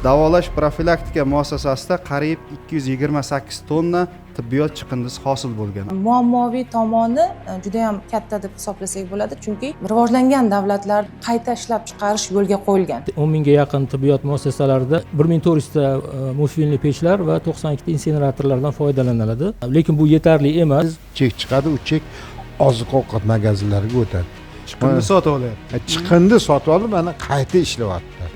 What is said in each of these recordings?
Davolash profilaktika muassasasida qariyb 228 tonna tibbiyot chiqindisi hosil bo'lgan. Muammoviy tomoni juda ham katta deb hisoblasak bo'ladi, chunki rivojlangan davlatlar qayta ishlab chiqarish yo'lga qo'yilgan. 10 mingga yaqin tibbiyot muassasalarida 1400 ta multfilmli pechlar va 92 ta insineratorlardan foydalaniladi. Lekin bu yetarli emas. Chek chiqadi, u chek oziq-ovqat magazinlariga o'tadi. Chiqindi sotib olyapti. Chiqindi sotib olib, mana qayta ishlayapti.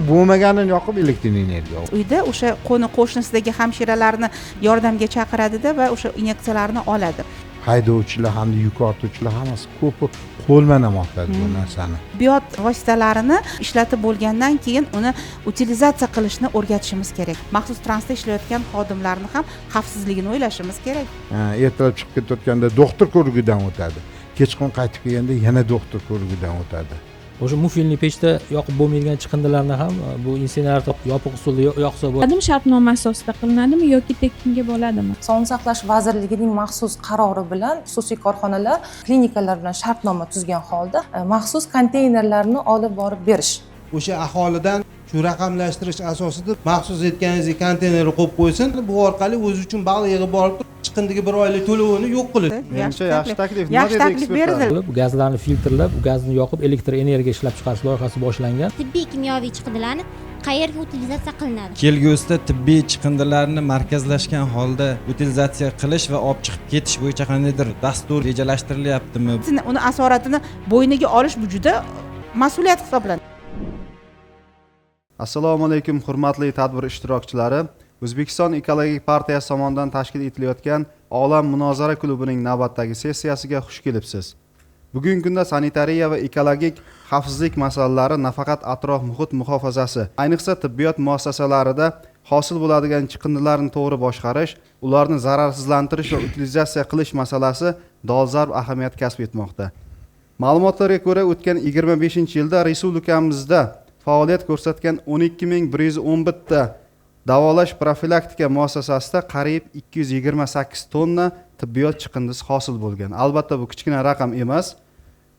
Bo'lmaganini yoqib elektr energiya. Uyda o'sha qo'shnisidagi hamshiralarni yordamga chaqiradida va o'sha inyeksiyalarni oladi. Haydovchilar hamda yuk ortuvchilar hammasi ko'pi qo'lman oladi bu narsani. Tibbiyot vositalarini ishlatib bo'lgandan keyin uni utilizatsiya qilishni o'rgatishimiz kerak. Maxsus transda ishlayotgan xodimlarni ham xavfsizligini o'ylashimiz kerak. Ertalab chiqib ketayotganda doktor ko'rigidan o'tadi. Kechqurun qaytib kelganda yana doktor ko'rigidan o'tadi. O'sha multfilmli pechda yoqib bo'lmaydigan chiqindilarni ham bu insinerator yopiq usulda yoqsa bo'ladi. Shartnoma asosida qilinadimi yoki tekinga bo'ladimi? Sog'liqni saqlash vazirligining maxsus qarori bilan xususiy korxonalar klinikalar bilan shartnoma tuzgan holda maxsus konteynerlarni olib borib berish. O'sha aholidan shu raqamlashtirish asosida maxsus aytganingizdek konteynerni qo'yib qo'ysin, bu orqali o'zi uchun baliq yig'ib borib chiqindiga bir oylik to'lovini yo'q qiladi. Menimcha yaxshi taklif. Yaxshi taklif berdi. Bu gazlarni filtrlab, bu gazni yoqib elektr energiya ishlab chiqarish loyihasi boshlangan. Tibbiy kimyoviy chiqindilarni qayerga utilizatsiya qilinadi? Kelgusida tibbiy chiqindilarni markazlashgan holda utilizatsiya qilish va olib chiqib ketish bo'yicha qandaydir dastur rejalashtirilyaptimi? Uni asoratini bo'yniga olish bu juda mas'uliyat hisoblanadi. Assalomu alaykum hurmatli tadbir ishtirokchilari. O'zbekiston Ekologik partiyasi tomonidan tashkil etilayotgan Olam munozara klubining navbatdagi sessiyasiga xush kelibsiz. Bugungi kunda sanitariya va ekologik xavfsizlik masalalari nafaqat atrof muhit muhofazasi, ayniqsa tibbiyot muassasalarida hosil bo'ladigan chiqindilarni to'g'ri boshqarish, ularni zararsizlantirish va utilizatsiya qilish masalasi dolzarb ahamiyat kasb etmoqda. Ma'lumotlarga ko'ra, o'tgan 25-yilda respublikamizda faoliyat ko'rsatgan 12111 ta davolash profilaktika muassasasida qariyb 228 tonna tibbiyot chiqindisi hosil bo'lgan. Albatta bu kichkina raqam emas.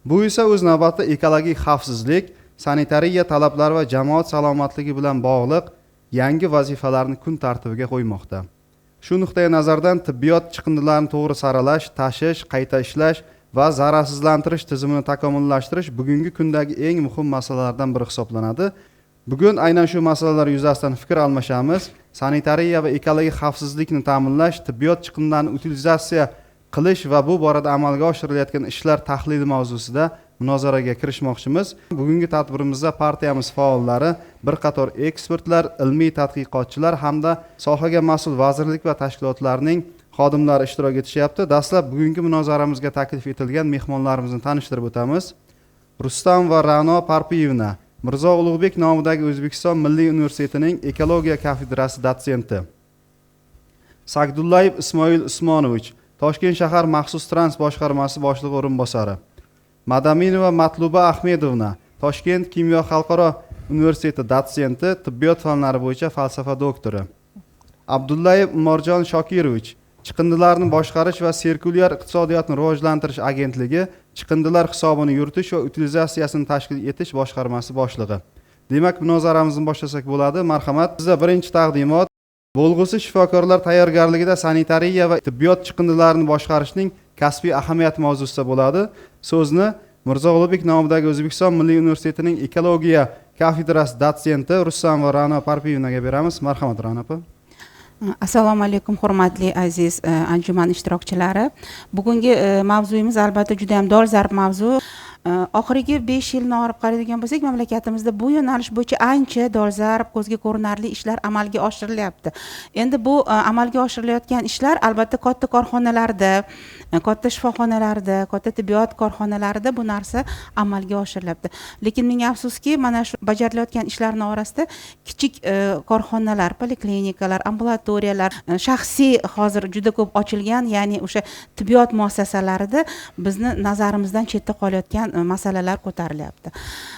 Bu esa o'z navbatida ekologik xavfsizlik, sanitariya talablari va jamoat salomatligi bilan bog'liq yangi vazifalarni kun tartibiga qo'ymoqda. Shu nuqtai nazardan tibbiyot chiqindilarini to'g'ri saralash, tashish, qayta ishlash va zararsizlantirish tizimini takomillashtirish bugungi kundagi eng muhim masalalardan biri hisoblanadi. Bugun aynan shu masalalar yuzasidan fikr almashamiz. Sanitariya va ekologik xavfsizlikni ta'minlash, tibbiyot chiqindilarini utilizatsiya qilish va bu borada amalga oshirilayotgan ishlar tahlili mavzusida munozaraga kirishmoqchimiz. Bugungi tadbirimizda partiyamiz faollari, bir qator ekspertlar, ilmiy tadqiqotchilar hamda sohaga mas'ul vazirlik va tashkilotlarning xodimlari ishtirok etishyapti. Dastlab bugungi munozaramizga taklif etilgan mehmonlarimizni tanishtirib o'tamiz. Rustam va Ra'no Parpiyevna, Mirzo Ulug'bek nomidagi O'zbekiston Milliy universitetining ekologiya kafedrasi dotsenti. Sagdullayev Ismoil Usmonovich, Toshkent shahar maxsus trans boshqarmasi boshlig'i o'rinbosari. Madaminova Matluba Ahmedovna, Toshkent Kimyo xalqaro universiteti dotsenti, tibbiyot fanlari bo'yicha falsafa doktori. Abdullayev Umorjon Shokirovich, Chiqindilarni boshqarish va sirkulyar iqtisodiyotni rivojlantirish agentligi chiqindilar hisobini yuritish va utilizatsiyasini tashkil etish boshqarmasi boshlig'i. Demak, munozaramizni boshlasak bo'ladi. Marhamat. Bizda birinchi taqdimot bo'lg'usi shifokorlar tayyorgarligida sanitariya va tibbiyot chiqindilarini boshqarishning kasbiy ahamiyati mavzusida bo'ladi. So'zni Mirzo Ulug'bek nomidagi O'zbekiston Milliy universitetining ekologiya kafedrasi dotsenti Rustam va Ra'no Parpiyevnaga beramiz. Marhamat, Ra'no opa. Assalomu alaykum hurmatli aziz anjuman ishtirokchilari. Bugungi mavzuyimiz albatta juda ham dolzarb mavzu. Oxirgi 5 yilni olib qaraydigan bo'lsak, mamlakatimizda bu yo'nalish bo'yicha ancha dolzarb, ko'zga ko'rinarli ishlar amalga oshirilyapti. Endi bu amalga oshirilayotgan ishlar albatta katta korxonalarda, katta shifoxonalarda, katta tibbiyot korxonalarida bu narsa amalga oshirilyapti. Lekin ming afsuski, mana shu bajarilayotgan ishlarning orasida kichik korxonalar, poliklinikalar, ambulatoriyalar, shaxsiy hozir juda ko'p ochilgan, ya'ni o'sha tibbiyot muassasalarida bizni nazarimizdan chetda qolayotgan masalalar ko'tarilyapti.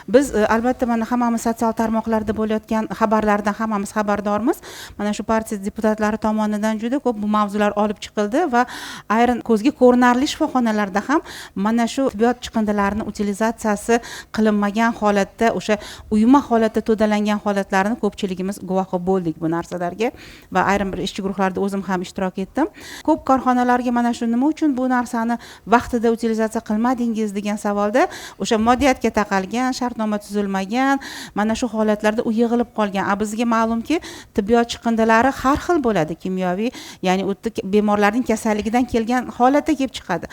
Biz albatta mana hammamiz sotsial tarmoqlarda bo'layotgan xabarlardan hammamiz xabardormiz. Mana shu partiya deputatlari tomonidan juda ko'p bu mavzular olib chiqildi va ayrim ko'zga ko'rinarli shifoxonalarda ham mana shu tibbiyot chiqindilarini utilizatsiyasi qilinmagan holatda, o'sha uyma holatda to'dalangan holatlarni ko'pchiligimiz guvohi bo'ldik bu narsalarga va ayrim bir ishchi guruhlarda o'zim ham ishtirok etdim. Ko'p korxonalarga mana shu nima uchun bu narsani vaqtida utilizatsiya qilmadingiz degan savolda o'sha moddiyatga taqalgan, shartnoma tuzilmagan, mana shu holatlarda u yig'ilib qolgan. Bizga ma'lumki, tibbiyot chiqindilari har xil bo'ladi, kimyoviy, ya'ni u bemorlarning kasalligidan kelgan holatda kelib chiqadi.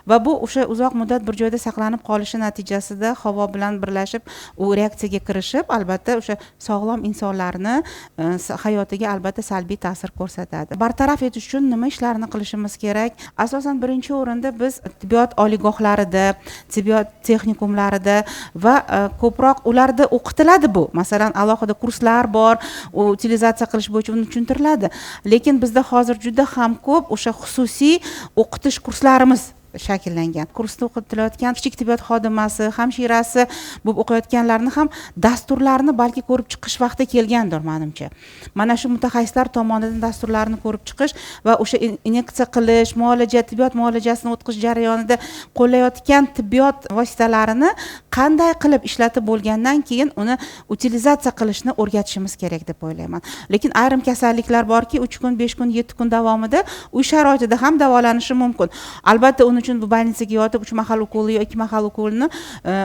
Va bu o'sha uzoq muddat bir joyda saqlanib qolishi natijasida havo bilan birlashib, u reaksiyaga kirishib, albatta o'sha sog'lom insonlarni hayotiga albatta salbiy ta'sir ko'rsatadi. Bartaraf etish uchun nima ishlarni qilishimiz kerak? Asosan birinchi o'rinda biz tibbiyot oliygohlarida, tibbiyot texnikumlarida va ko'proq ularda o'qitiladi bu. Masalan, alohida kurslar bor, utilizatsiya qilish bo'yicha uni tushuntiriladi. Lekin bizda hozir juda ham ko'p o'sha xususiy o'qitish kurslarimiz shakllangan. Kursda o'qitilayotgan kichik tibbiyot xodimasi, hamshirasi bo'lib o'qiyotganlarni ham dasturlarni balki ko'rib chiqish vaqti kelgandir menimcha. Mana shu mutaxassislar tomonidan dasturlarni ko'rib chiqish va o'sha inyeksiya qilish, muolaja, tibbiyot muolajasini o'tkazish jarayonida qo'llayotgan tibbiyot vositalarini qanday qilib ishlatib bo'lgandan keyin uni utilizatsiya qilishni o'rgatishimiz kerak deb o'ylayman. Lekin ayrim kasalliklar borki, 3 kun, 5 kun, 7 kun davomida uy sharoitida ham davolanishi mumkin. Albatta uni uchun bu больницаga yotib 3 mahal ukol yo 2 mahal ukolni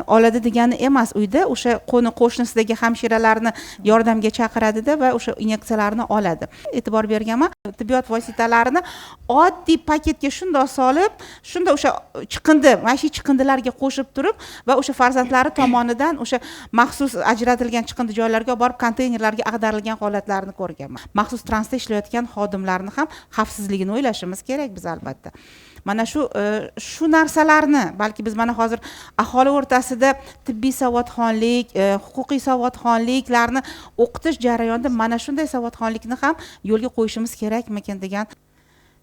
oladi degani emas. Uyda o'sha qo'shnisidagi hamshiralarni yordamga chaqiradida va o'sha inyeksiyalarni oladi. E'tibor berganman, tibbiyot vositalarini oddiy paketga shundoq solib, shunda o'sha chiqindi, mana shu chiqindilarga qo'shib turib va o'sha farzandlari tomonidan o'sha maxsus ajratilgan chiqindi joylarga borib konteynerlarga ag'darilgan holatlarni ko'rganman. Maxsus transda ishlayotgan xodimlarni ham xavfsizligini o'ylashimiz kerak biz albatta. Mana shu narsalarni balki biz mana hozir aholi o'rtasida tibbiy savodxonlik, huquqiy savodxonliklarni o'qitish jarayonida mana shunday savodxonlikni ham yo'lga qo'yishimiz kerakmikan degan.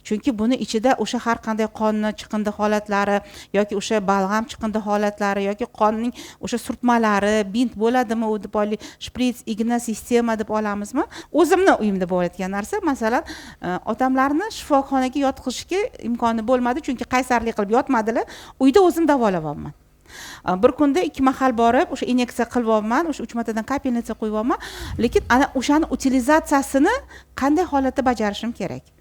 Chunki buni ichida o'sha har qanday qonni chiqindi holatlari yoki o'sha balg'am chiqindi holatlari yoki qonning o'sha surtmalari, bint bo'ladimi, u deb shprits, igna sistema deb olamizmi? O'zimni uyimda bo'layotgan narsa, masalan, otamlarni shifoxonaga yotqizishga imkoni bo'lmadi, chunki qaysarlik qilib yotmadilar. Uyda o'zim davolayapman. Bir kunda 2 mahal borib, o'sha inyeksiya qilyapman, o'sha 3 martadan kapelnitsiya qo'yyapman, lekin ana o'shani utilizatsiyasini qanday holatda bajarishim kerak?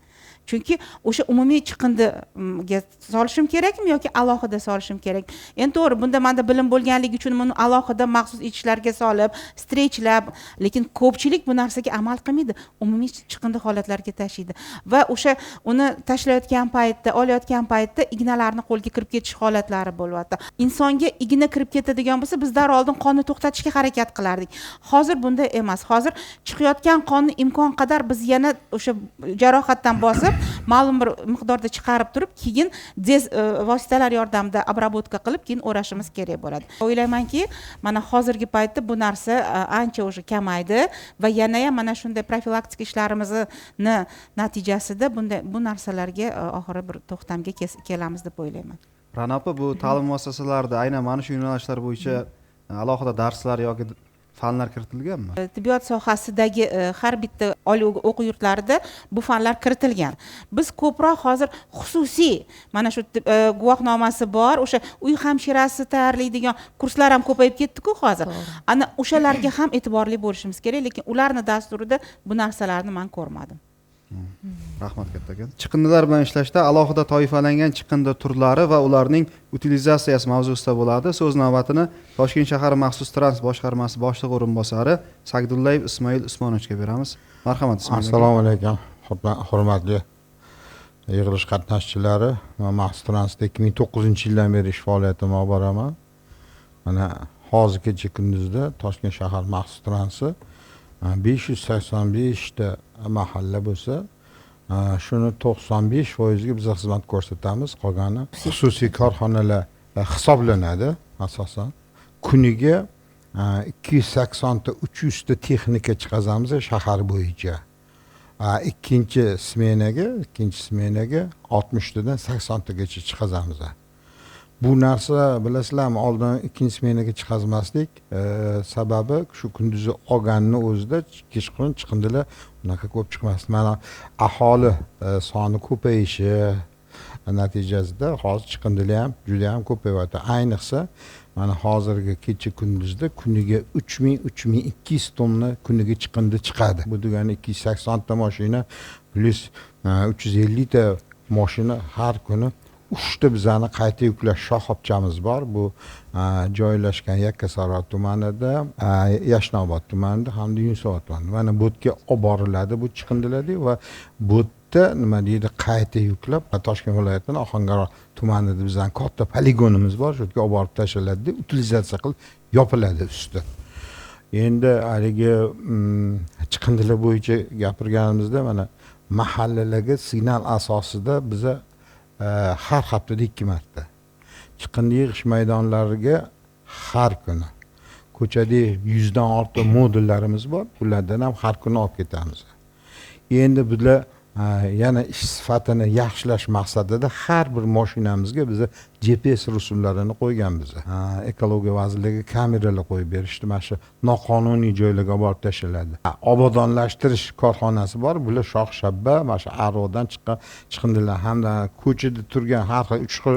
Chunki o'sha umumiy chiqindiga solishim kerakmi yoki alohida solishim kerak? Endi to'g'ri, bunda menda bilim bo'lganligi uchun buni alohida maxsus idishlarga solib, strechlar, lekin ko'pchilik bu narsaga amal qilmaydi. Umumiy chiqindi holatlarga tashiydi va o'sha uni tashlayotgan paytda, olayotgan paytda ignalarni qo'lga kirib ketish holatlari bo'lyapti. Insonga igna kirib ketadigan bo'lsa, biz darrov oldin qonni to'xtatishga harakat qilardik. Hozir bunday emas. Hozir chiqayotgan qonni imkon qadar biz yana o'sha jarohatdan bosib ma'lum bir miqdorda chiqarib turib, keyin vositalar yordamida obработка qilib, keyin o'rashimiz kerak bo'ladi. O'ylaymanki, mana hozirgi paytda bu narsa ancha o'sha kamaydi va yana ham mana shunday profilaktik ishlarimizni natijasida bu narsalarga oxiri bir to'xtamga kelamiz deb o'ylayman. Ra'no opa, bu ta'lim muassasalarida aynan mana shu yo'nalishlar bo'yicha alohida darslar yoki fanlar kiritilganmi? Tibbiyot sohasidagi har bitta oliy o'quv yurtlarida bu fanlar kiritilgan. Biz ko'proq hozir xususiy mana shu guvohnomasi bor, o'sha uy hamshirasi tayyorlaydigan kurslar ham ko'payib ketdi-ku hozir. Ana o'shalarga ham e'tiborli bo'lishimiz kerak, lekin ularni dasturida bu narsalarni men ko'rmadim. Rahmat kattakon. Chiqindilar bilan ishlashda alohida toifalangan chiqindi turlari va ularning utilizatsiyasi mavzusida bo'ladi. So'z navbatini Toshkent shahar maxsus trans boshqarmasi boshlig'i o'rinbosari Sagdullayev Ismoil Usmonovichga beramiz. Marhamat Ismoil. Assalomu alaykum. Hurmatli yig'ilish qatnashchilari. Men maxsus transda 2009-yildan beri ish faoliyatim olib boraman. Mana hozirgacha kunduzda Toshkent shahar maxsus transi 585 ta mahalla bo'lsa, shuni 95% ga biz xizmat ko'rsatamiz. Qolgani xususiy korxonalar hisoblanadi asosan. Kuniga 280 ta 300 ta texnika chiqazamiz shahar bo'yicha. Ikkinchi smenaga 60 tadan 80 tagacha chiqazamiz. Bu narsa bilasizlarmi, oldin ikkinchi smenaga chiqazmasdik. Sababi shu kunduzi olganni o'zida kechqurun chiqindilar unaqa ko'p chiqmasdi. Mana aholi soni ko'payishi natijasida hozir chiqindilar ham juda ham ko'payyapti. Ayniqsa mana hozirgi kecha kunduzda kuniga 3000-3200 tonna kuniga chiqindi chiqadi. Bu degani 280 ta mashina plus 350 ta mashina har kuni. 3 ta bizani qayta yuklash shoxobchamiz bor. Bu joylashgan Yakkasaroy tumanida, Yashnobod tumanida hamda Yunusobod tumanida. Mana bu yerga olib boriladi bu chiqindilar va bu yerda nima deydi, qayta yuklab Toshkent viloyatining Ohangaron tumanida bizning katta poligonimiz bor. Shu yerga olib borib tashlanadi, utilizatsiya qilib yopiladi usti. Endi haligi chiqindilar bo'yicha gapirganimizda mana mahallalarga signal asosida biza har haftada 2 marta chiqindi yig'ish maydonlariga har kuni ko'chada 100 dan ortiq modullarimiz bor. Bulardan ham har kuni olib ketamiz. Endi bular yana ish sifatini yaxshilash maqsadida har bir mashinamizga biz GPS rusumlarini qo'yganmiz. Ekologiya vazirligi kameralar qo'yib berishdi. Mana shu noqonuniy joylarga borib tashlanadi. Obodonlashtirish korxonasi bor. Bular shox-shabba, mana shu Arodan chiqqan chiqindilar hamda ko'chada turgan har xil 3 xil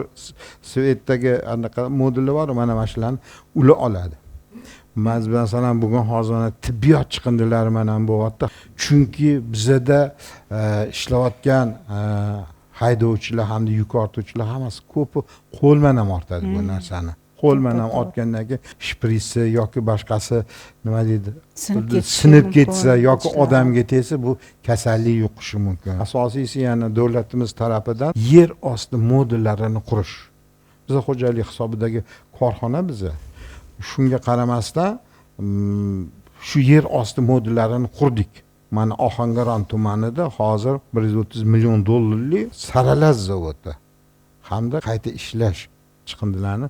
svetdagi anaqa modullar bor. Mana shularni ular oladi. Masalan bugun hozir tibbiyot chiqindilari mana bo'lyapti. Chunki bizda ishlayotgan haydovchilar hamda yuk ortuvchilar hammasi ko'pi qo'lman ham ortadi bu narsani. Qo'lman ham ortgandan keyin shprisi yoki boshqasi nima deydi, sinib ketsa yoki odamga tegsa bu kasallik yuqishi mumkin. Asosiysi yana davlatimiz tarafidan yer osti modullarini qurish. Biz xo'jalik hisobidagi korxona biza. Shunga qaramasdan shu yer osti modullarini qurdik. Mana Ohangaron tumanida hozir 130 million dollarlik saralaz zavodi hamda qayta ishlash chiqindilarni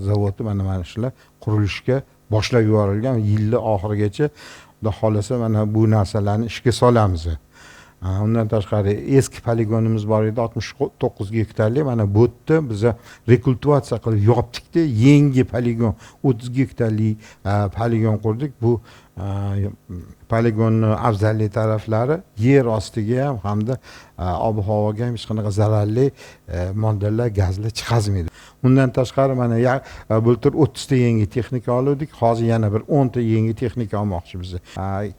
zavodi mana shular qurilishga boshlab yuborilgan. Yilning oxirigacha xudo xolasa mana bu narsalarni ishga solamiz. Undan tashqari eski poligonimiz bor edi 69 gektarlik. Mana bu yerda biz rekultivatsiya qilib yopdikda, yangi poligon 30 gektarlik poligon qurdik. Bu poligonning afzallik taraflari yer ostiga ham hamda ob-havoga ham hech qanaqa zararli moddalar, gazlar chiqazmaydi. Undan tashqari mana bultur 30 ta yangi texnika oldik. Hozir yana bir 10 ta yangi texnika olmoqchimiz.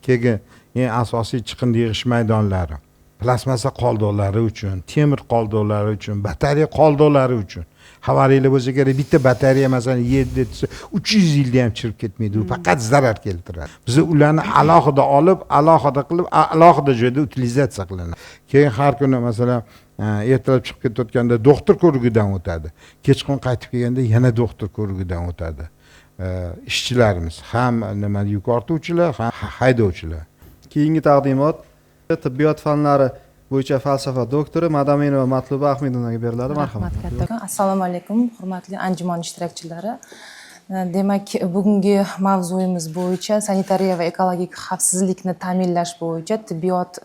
Keyin eng asosiy chiqindi yig'ish maydonlari, plastmassa qoldiqlari uchun, temir qoldiqlari uchun, batareya qoldiqlari uchun. Havariyalar bo'lsa kerak, bitta batareya masalan yerda tursa 300 yilda ham chirib ketmaydi. U faqat zarar keltiradi. Biz ularni alohida olib, alohida qilib, alohida joyda utilizatsiya qilinadi. Keyin har kuni masalan ertalab chiqib ketayotganda doktor ko'rigidan o'tadi. Kechqurun qaytib kelganda yana doktor ko'rigidan o'tadi. Ishchilarimiz ham nima yuk ortuvchilar, ham haydovchilar. Keyingi taqdimot tibbiyot fanlari bo'yicha falsafa doktori Madaminova Matluba Ahmedovnaga beriladi. Marhamat. Assalomu alaykum, hurmatli anjuman ishtirokchilari. Demak, bugungi mavzuyimiz bo'yicha sanitariya va ekologik xavfsizlikni ta'minlash bo'yicha tibbiyot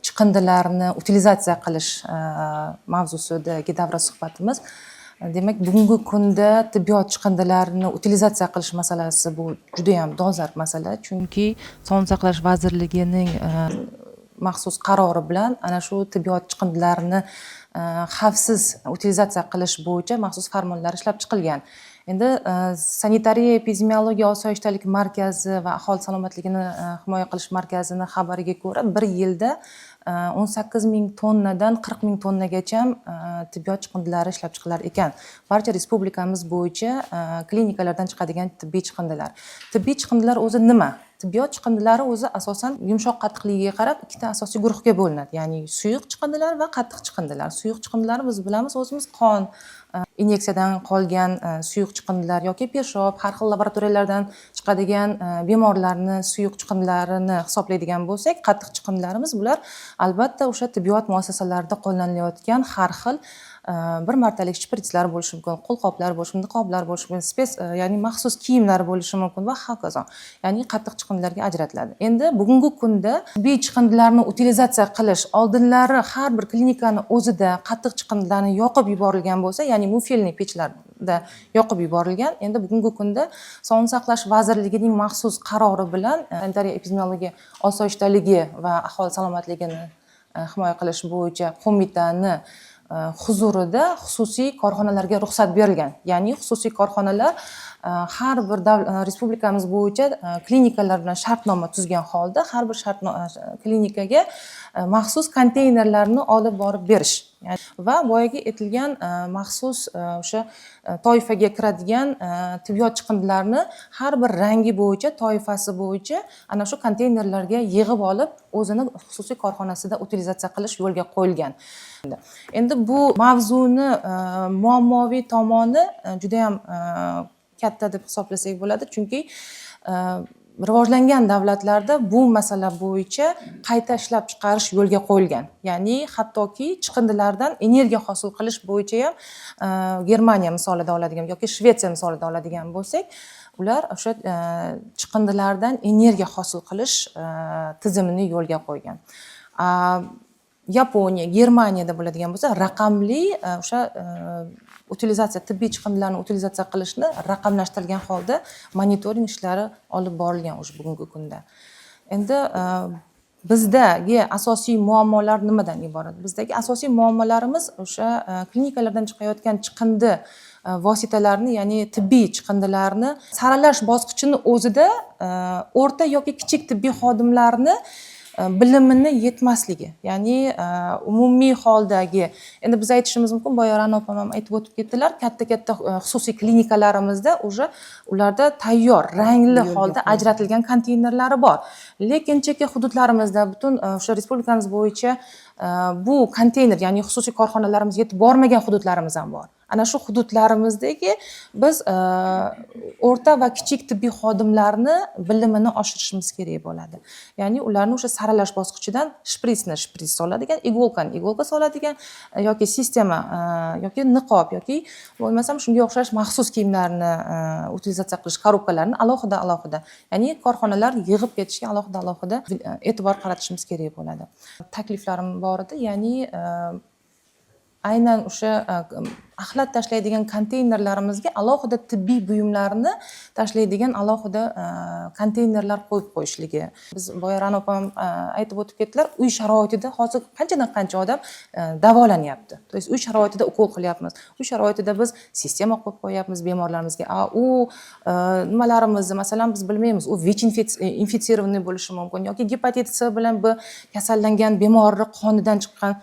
chiqindilarini utilizatsiya qilish mavzusidagi davra suhbatimiz. Demak, bugungi kunda tibbiyot chiqindilarini utilizatsiya qilish masalasi bu juda ham dolzarb masala, chunki Sog'liqni saqlash vazirligining maxsus qarori bilan ana shu tibbiyot chiqindilarini xavfsiz utilizatsiya qilish bo'yicha maxsus farmonlar ishlab chiqilgan. Endi sanitariya epidemiologiya osoyishtalik markazi va aholi salomatligini himoya qilish markazini xabariga ko'ra, bir yilda 18,000 tonnadan 40,000 tonnagacha tibbiyot chiqindilari ishlab chiqilar ekan. Barcha respublikamiz bo'yicha klinikalardan chiqadigan tibbiy chiqindilar. Tibbiy chiqindilar o'zi nima? Tibbiyot chiqindilari o'zi asosan yumshoq qattiqligiga qarab ikkita asosiy guruhga bo'linadi. Ya'ni suyuq chiqindilar va qattiq chiqindilar. Suyuq chiqindilar biz bilamiz, o'zimiz qon, inyeksiyadan qolgan suyuq chiqindilar yoki peshob, har xil laboratoriyalardan chiqadigan bemorlarni suyuq chiqindilarini hisoblaydigan bo'lsak, qattiq chiqindilarimiz bular albatta o'sha tibbiyot muassasalarida qo'llanilayotgan har xil bir martalik shpritslar bo'lishi mumkin, qo'lqoplar bo'lishi mumkin, niqoblar bo'lishi mumkin, ya'ni maxsus kiyimlar bo'lishi mumkin va hokazo. Ya'ni qattiq chiqindilarga ajratiladi. Endi bugungi kunda tibbiy chiqindilarni utilizatsiya qilish oldinlari har bir klinikani o'zida qattiq chiqindilarni yoqib yuborilgan bo'lsa, ya'ni mufilniy pechlarda yoqib yuborilgan. Endi bugungi kunda Sog'liqni saqlash vazirligining maxsus qarori bilan sanitariya epidemiologiya osoyishtaligi va aholi salomatligini himoya qilish bo'yicha qo'mitani huzurida xususiy korxonalarga ruxsat berilgan. Ya'ni xususiy korxonalar har bir respublikamiz bo'yicha klinikalar bilan shartnoma tuzgan holda har bir klinikaga maxsus konteynerlarni olib borib berish. Va boyagi aytilgan maxsus o'sha toifaga kiradigan tibbiyot chiqindilarni har bir rangi bo'yicha, toifasi bo'yicha ana shu konteynerlarga yig'ib olib, o'zini xususiy korxonasida utilizatsiya qilish yo'lga qo'yilgan. Endi bu mavzuni muammoviy tomoni juda ham katta deb hisoblasak bo'ladi, chunki rivojlangan davlatlarda bu masala bo'yicha qayta ishlab chiqarish yo'lga qo'yilgan. Ya'ni hattoki chiqindilardan energiya hosil qilish bo'yicha ham Germaniya misolida oladigan yoki Shvetsiya misolida oladigan bo'lsak, ular o'sha chiqindilardan energiya hosil qilish tizimini yo'lga qo'ygan. Yaponiya, Germaniyada bo'ladigan bo'lsa, raqamli o'sha utilizatsiya, tibbiy chiqindilarni utilizatsiya qilishni raqamlashtirilgan holda monitoring ishlari olib borilgan o'sha bugungi kunda. Endi bizdagi asosiy muammolar nimadan iborat? Bizdagi asosiy muammolarimiz o'sha klinikalardan chiqayotgan chiqindi vositalarini, ya'ni tibbiy chiqindilarni saralash bosqichini o'zida o'rta yoki kichik tibbiy xodimlarni bilimini yetmasligi, ya'ni umumiy holdagi, endi biz aytishimiz mumkin, boya Ra'no opam ham aytib o'tib ketdilar, katta xususiy klinikalarimizda ularda tayyor, rangli holda ajratilgan konteynerlari bor. Lekin chekka hududlarimizda, butun o'sha respublikamiz bo'yicha bu konteyner, ya'ni xususiy korxonalarimiz yetib bormagan hududlarimiz ham bor. Ana shu hududlarimizdagi biz o'rta va kichik tibbiy xodimlarni bilimini oshirishimiz kerak bo'ladi. Ya'ni ularni o'sha saralash bosqichidan shprits soladigan, igolka soladigan yoki sistema yoki niqob yoki bo'lmasam shunga o'xshash maxsus kiyimlarni utilizatsiya qilish korobkalarni alohida, ya'ni korxonalar yig'ib ketishga alohida e'tibor qaratishimiz kerak bo'ladi. Takliflarim bor edi, ya'ni aynan o'sha axlat tashlaydigan konteynerlarimizga alohida tibbiy buyumlarni tashlaydigan alohida konteynerlar qo'yib qo'yishligi. Biz boya Ra'no opam aytib o'tib ketdilar, uy sharoitida hozir qancha odam davolanyapti. To есть uy sharoitida ukol qilyapmiz. Uy sharoitida biz sistema qo'yib qo'yapmiz bemorlarimizga. U nimalarimizni, masalan, biz bilmaymiz, u VICH infitsirованный bo'lishi mumkin yoki gepatit C bilan B kasallangan bemorni qonidan chiqqan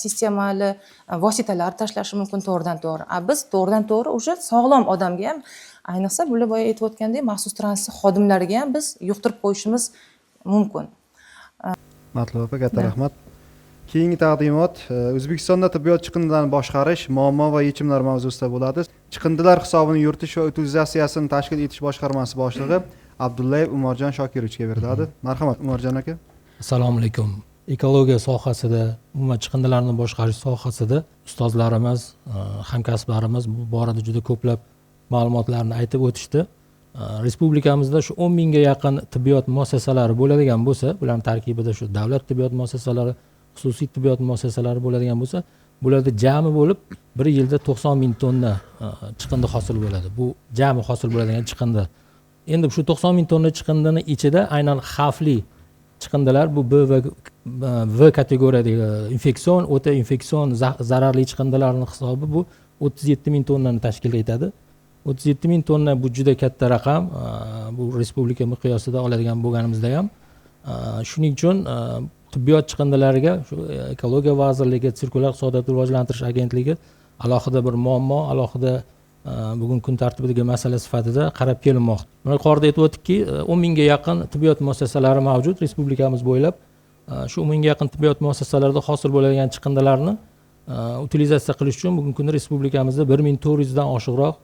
sistemali vositalar tashlashi mumkin to'g'ridan to'g'ri. Biz to'g'ridan to'g'ri o'sha sog'lom odamga ham, ayniqsa bular boya aytib o'tgandek maxsus transport xodimlariga ham biz yuqtirib qo'yishimiz mumkin. Matluba opa, katta rahmat. Keyingi taqdimot O'zbekistonda tibbiyot chiqindilarini boshqarish, muammo va yechimlar mavzusida bo'ladi. Chiqindilar hisobini yuritish va utilizatsiyasini tashkil etish boshqarmasi boshlig'i Abdullayev Umarjon Shokirovichga beriladi. Marhamat Umarjon aka. Assalomu alaykum. Ekologiya sohasida, umuman chiqindilarni boshqarish sohasida ustozlarimiz, hamkasblarimiz bu borada juda ko'plab ma'lumotlarni aytib o'tishdi. Respublikamizda shu 10 mingga yaqin tibbiyot muassasalari bo'ladigan bo'lsa, bularning tarkibida shu davlat tibbiyot muassasalari, xususiy tibbiyot muassasalari bo'ladigan bo'lsa, bularda jami bo'lib 1 yilda 90 ming tonna chiqindi hosil bo'ladi. Bu jami hosil bo'ladigan chiqindi. Endi shu 90 ming tonna chiqindini ichida aynan xavfli chiqindilar, bu B va V kategoriyadagi infeksion, o'ta infeksion zararli chiqindilarning hisobi bu 37 ming tonnani tashkil etadi. 37 ming tonna bu juda katta raqam. Bu respublika miqyosida oladigan bo'lganimizda ham. Shuning uchun tibbiyot chiqindilariga shu Ekologiya vazirligi, Sirkulyar iqtisodiyotni rivojlantirish agentligi alohida bir muammo, alohida bugun kun tartibidagi masala sifatida qarab kelinmoqda. Mana yuqorida aytib o'tdikki, 10 mingga yaqin tibbiyot muassasalari mavjud respublikamiz bo'ylab. Shu 10 mingga yaqin tibbiyot muassasalarida hosil bo'ladigan chiqindilarni utilizatsiya qilish uchun bugungi kunda respublikamizda 1400 dan oshiqroq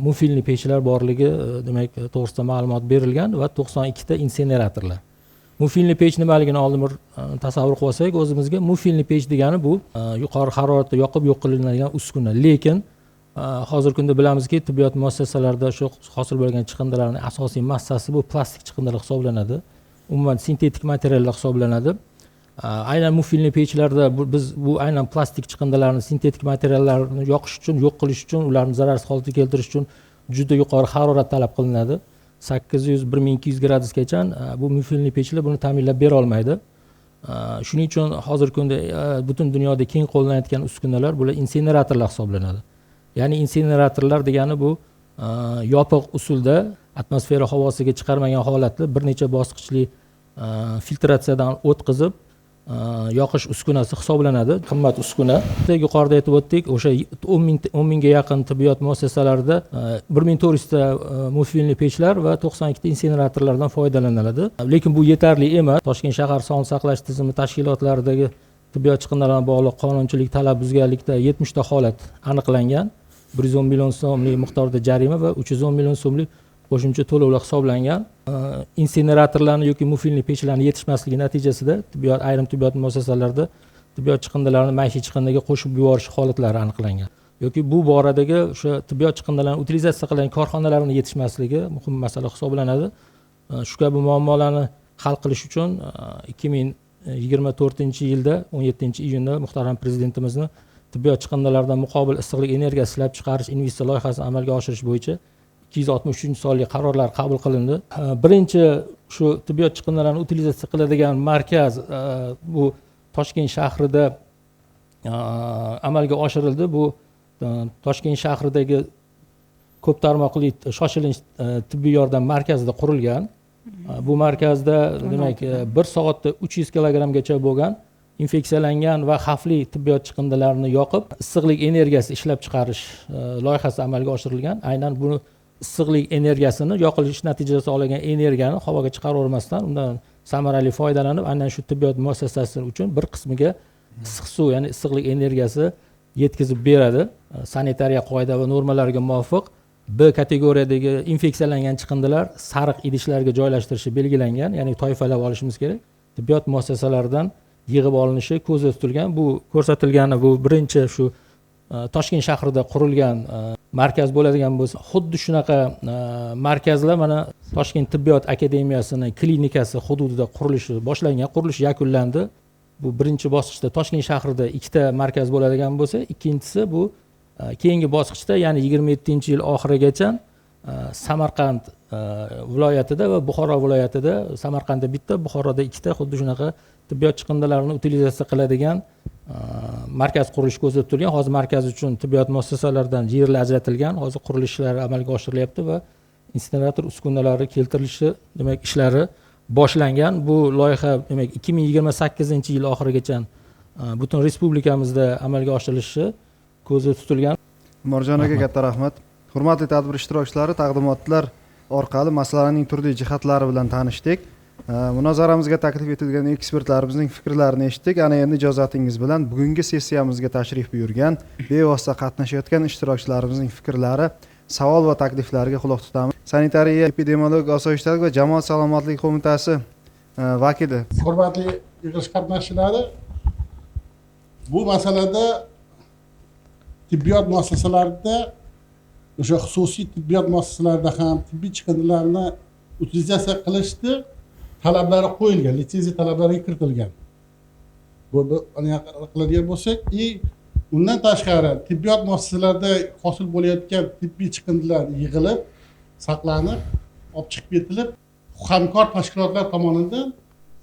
mufilniy pechlar borligi, demak, to'g'risida ma'lumot berilgan va 92 ta inseneratorlar. mufilniy pech nimaligini oldin bir tasavvur qilib olsak o'zimizga, mufilniy pech degani bu yuqori haroratda yoqib yo'q qilinadigan uskuna. Lekin hozirgi kunda bilamizki, tibbiyot muassasalarida shu hosil bo'lgan chiqindilarning asosiy massasi bu plastik chiqindilar hisoblanadi. Umuman sintetik materiallar hisoblanadi. Aynan mufilniy pechlarda biz bu aynan plastik chiqindilarni, sintetik materiallarni yoqish uchun, yo'q qilish uchun, ularni zararsiz holatga keltirish uchun juda yuqori harorat talab qilinadi. 800-1200 gradusgacha bu mufilniy pechlar buni ta'minlab bera olmaydi. Shuning uchun hozirgi kunda butun dunyoda keng qo'llanayotgan uskunalar bular insineratorlar hisoblanadi. Ya'ni insineratorlar degani bu yopiq usulda atmosfera havosiga chiqarmagan holatda bir necha bosqichli filtratsiyadan o'tkazib yoqish uskunasi hisoblanadi. Qimmat uskuna. Yuqorida aytib o'tdik, o'sha 10 mingga yaqin tibbiyot muassasalarida 1400 ta mufilniy pechlar va 92 ta insineratorlardan foydalaniladi. Lekin bu yetarli emas. Toshkent shahar sog'liqni saqlash tizimi tashkilotlaridagi tibbiyot chiqindilariga bog'liq qonunchilik talab buzganlikda 70 ta holat aniqlangan. 110 million so'mlik miqdorda jarima va 310 million so'mlik qo'shimcha to'lovlar hisoblangan. Insineratorlarni yoki mufilniy pechlarni yetishmasligi natijasida ayrim tibbiyot muassasalarida tibbiyot chiqindilarini maishiy chiqindiga qo'shib yuborish holatlari aniqlangan. Yoki bu boradagi o'sha tibbiyot chiqindilarini utilizatsiya qilgan korxonalarning yetishmasligi muhim masala hisoblanadi. Shu kabi muammolarni hal qilish uchun 2024-yilda 17-iyunda muhtaram prezidentimizni tibbiyot chiqindilaridan muqobil issiqlik energiyasi ishlab chiqarish investitsiya loyihasini amalga oshirish bo'yicha 263-sonli qarorlar qabul qilindi. Birinchi shu tibbiyot chiqindilarini utilizatsiya qiladigan markaz bu Toshkent shahrida amalga oshirildi. Bu Toshkent shahridagi ko'p tarmoqli shoshilinch tibbiy yordam markazida qurilgan. Bu markazda demak 1 soatda 300 kilogramgacha bo'lgan infeksiyalangan va xavfli tibbiyot chiqindilarini yoqib issiqlik energiyasi ishlab chiqarish loyihasi amalga oshirilgan. Aynan buni issiqlik energiyasini yoqilish natijasida olingan energiyani havoga chiqaravermasdan undan samarali foydalanib, aynan shu tibbiyot muassasasi uchun bir qismiga issiq suv, ya'ni issiqlik energiyasi yetkazib beradi. Sanitariya qoida va normalariga muvofiq B kategoriyadagi infeksiyalangan chiqindilar sariq idishlarga joylashtirishi belgilangan, ya'ni toifalab olishimiz kerak. Tibbiyot muassasalaridan yig'ib olinishi ko'zda tutilgan. Bu ko'rsatilgani bu birinchi shu Toshkent shahrida qurilgan markaz bo'ladigan bo'lsa, xuddi shunaqa markazlar mana Toshkent tibbiyot akademiyasining klinikasi hududida qurilishi boshlangan, qurilish yakunlandi. Bu birinchi bosqichda Toshkent shahrida 2 ta markaz bo'ladigan bo'lsa, ikkinchisi bu keyingi bosqichda, ya'ni 27-yil oxirigacha Samarqand viloyatida va Buxoro viloyatida, Samarqandda bitta, Buxoroda 2 ta xuddi shunaqa tibbiyot chiqindilarini utilizatsiya qiladigan markaz qurilishi ko'zda tutilgan. Hozir markaz uchun tibbiyot muassasalaridan yerlar ajratilgan. Hozir qurilish ishlari amalga oshirilyapti va insinerator uskunalari keltirilishi demak ishlari boshlangan. Bu loyiha demak 2028-yil oxirigacha butun respublikamizda amalga oshirilishi ko'zda tutilgan. Umorjon aka, katta rahmat. Hurmatli tadbir ishtirokchilari, taqdimotlar orqali masalaning turli jihatlari bilan tanishdik. Munozaramizga taklif etilgan ekspertlarimizning fikrlarini eshitdik. Ana endi ijozatingiz bilan bugungi sessiyamizga tashrif buyurgan, bevosita qatnashayotgan ishtirokchilarimizning fikrlari, savol va takliflariga quloq tutamiz. Sanitariya, epidemiologik osoyishtalik va jamoat salomatligi qo'mitasi vakili. Hurmatli yig'ilish qatnashchilari, bu masalada tibbiyot muassasalarida, o'sha xususiy tibbiyot muassasalarida ham tibbiy chiqindilarni utilizatsiya qilishni talablari qo'yilgan, litsenziya talablariga kiritilgan. Bu qiladigan bo'lsak, undan tashqari tibbiyot muassasalarida hosil bo'layotgan tibbiy chiqindilar yig'ilib, saqlanib, olib chiqib ketilib, hamkor tashkilotlar tomonidan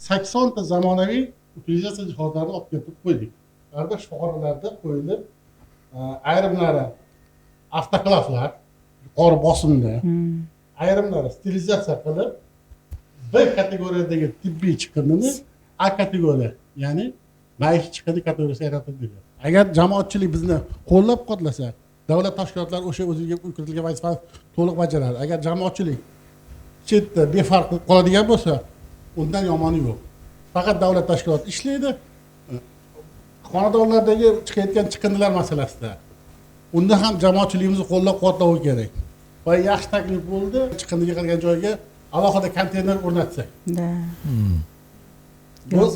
80 ta zamonaviy utilizatsiya jihozlarini olib kelib qo'ydik. Ularda shifoxonalarda qo'yilib, ayrimlari avtoklavlar yuqori bosimda, ayrimlari sterilizatsiya qilib, B kategoriyadagi tibbiy chiqindini A kategoriya, ya'ni maishiy chiqindi kategoriyasiga aylantirdik. Agar jamoatchilik bizni qo'llab-quvvatlasa, davlat tashkilotlari o'sha o'ziga kiritilgan vazifani to'liq bajaradi. Agar jamoatchilik chetda befarq qoladigan bo'lsa, undan yomoni yo'q. Faqat davlat tashkiloti ishlaydi. Xonadonlardagi chiqayotgan chiqindilar masalasida unda ham jamoatchiligimizni qo'llab-quvvatlashi kerak. Va yaxshi taklif bo'ldi, chiqindi yig'ilgan joyga alohida konteyner o'rnatsak.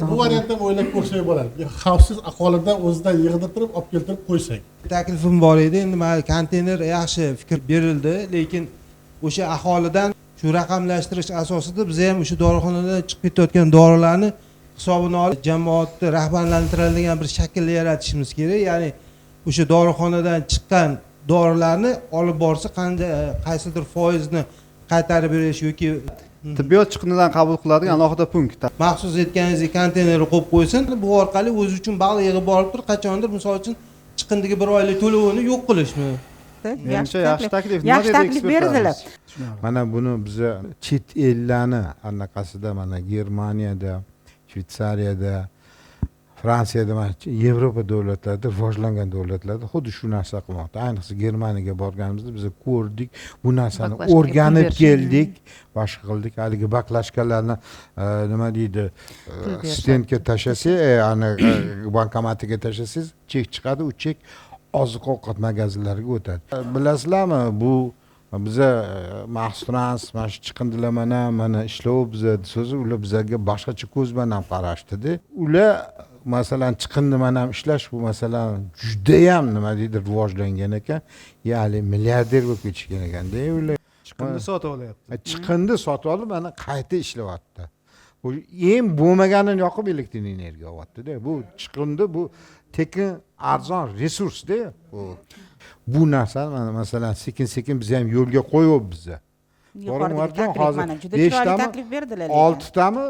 bu variantni ham o'ylab ko'rsak bo'ladi. Xavfsiz aholidan o'zidan yig'dirib turib olib keltirib qo'ysak. Taklifim bor edi. Endi mana konteyner yaxshi fikr berildi, lekin o'sha aholidan shu raqamlashtirish asosida biz ham o'sha dorixonadan chiqib ketayotgan dorilarni hisobini olib jamoatni rahbarlantiradigan bir shaklni yaratishimiz kerak. Ya'ni o'sha dorixonadan chiqqan dorilarni olib borsa qaysidir foizni qaytarib berish yoki Tibbiyot chiqindidan qabul qiladigan alohida punkt. maxsus aytganingizdek konteynerga qo'yib qo'ysin, bu orqali o'zi uchun baliq yig'ib borib turib qachondir misol uchun chiqindagi bir oylik to'lovini yo'q qilishmi? Menimcha yaxshi taklif. Yaxshi taklif berdilar. mana buni biza chet ellarni anaqasida mana Germaniyada, Shvetsariyada, Fransiyada, mana Yevropa davlatlarida, rivojlangan davlatlarda xuddi shu narsa qilmoqda. Ayniqsa Germaniyaga borganimizda biz ko'rdik, bu narsani Baklashka o'rganib pul keldik, boshqa qildik. Haligi baklashkalarni nima deydi, stendga tashlasangiz, ana bankomatiga tashlasangiz, chek chiqadi, u chek oziq-ovqat magazinlariga o'tadi. Bilasizlarmi, bu biza Maxstrans mana shu chiqindilar mana ishlov biza so'zi ular bizga boshqacha ko'z bilan ham qarashdida. Ular masalan chiqindi mana ham ishlash bu masalan juda ham nima deydi rivojlangan ekan, ya'ni milliarder bo'lib ketishgan ekanda. Ular Chiqindi sotib olyapti. chiqindi sotib olib mana qayta ishlayapti. Bu eng bo'lmaganini yoqib elektr energiya olyapti-da. Bu chiqindi bu tekin arzon resursda bu narsa mana masalan sekin biz ham yo'lga qo'yibmiz. Yuqoridagi taklif mana juda chiroyli taklif berdilar. 6 tami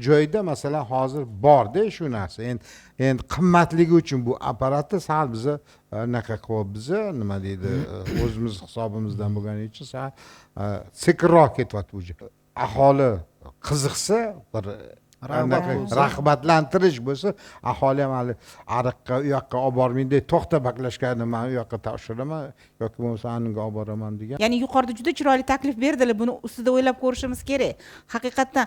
joyda masalan hozir borda shu narsa. Endi qimmatligi uchun bu apparatni sal biza anaqa qilib nima deydi o'zimiz hisobimizdan bo'lgani uchun sal sekinroq ketyapti bu. Aholi qiziqsa bir rag'batlantirish bo'lsa, aholi ham hali ariqqa u yoqqa olib bormaydi, to'xta baklashgani men u yoqqa topshiraman yoki bo'lmasa aniga olib boraman degan. Ya'ni yuqorida juda chiroyli taklif berdilar. Buni ustida o'ylab ko'rishimiz kerak. Haqiqatdan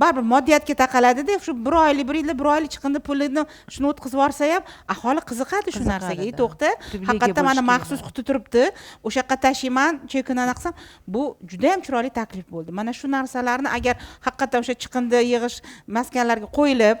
baribir moddiyatga taqaladida, shu 1 oylik, 1 yilda 1 oylik chiqindi pulini shuni o'tkazib yuborsa ham aholi qiziqadi shu narsaga. To'xta, haqiqatdan mana maxsus quti turibdi. O'sha yoqqa tashiyman, chekini aniqsam, bu juda ham chiroyli taklif bo'ldi. Mana shu narsalarni agar haqiqatdan o'sha chiqindi yig'ish maskanlarga qo'yilib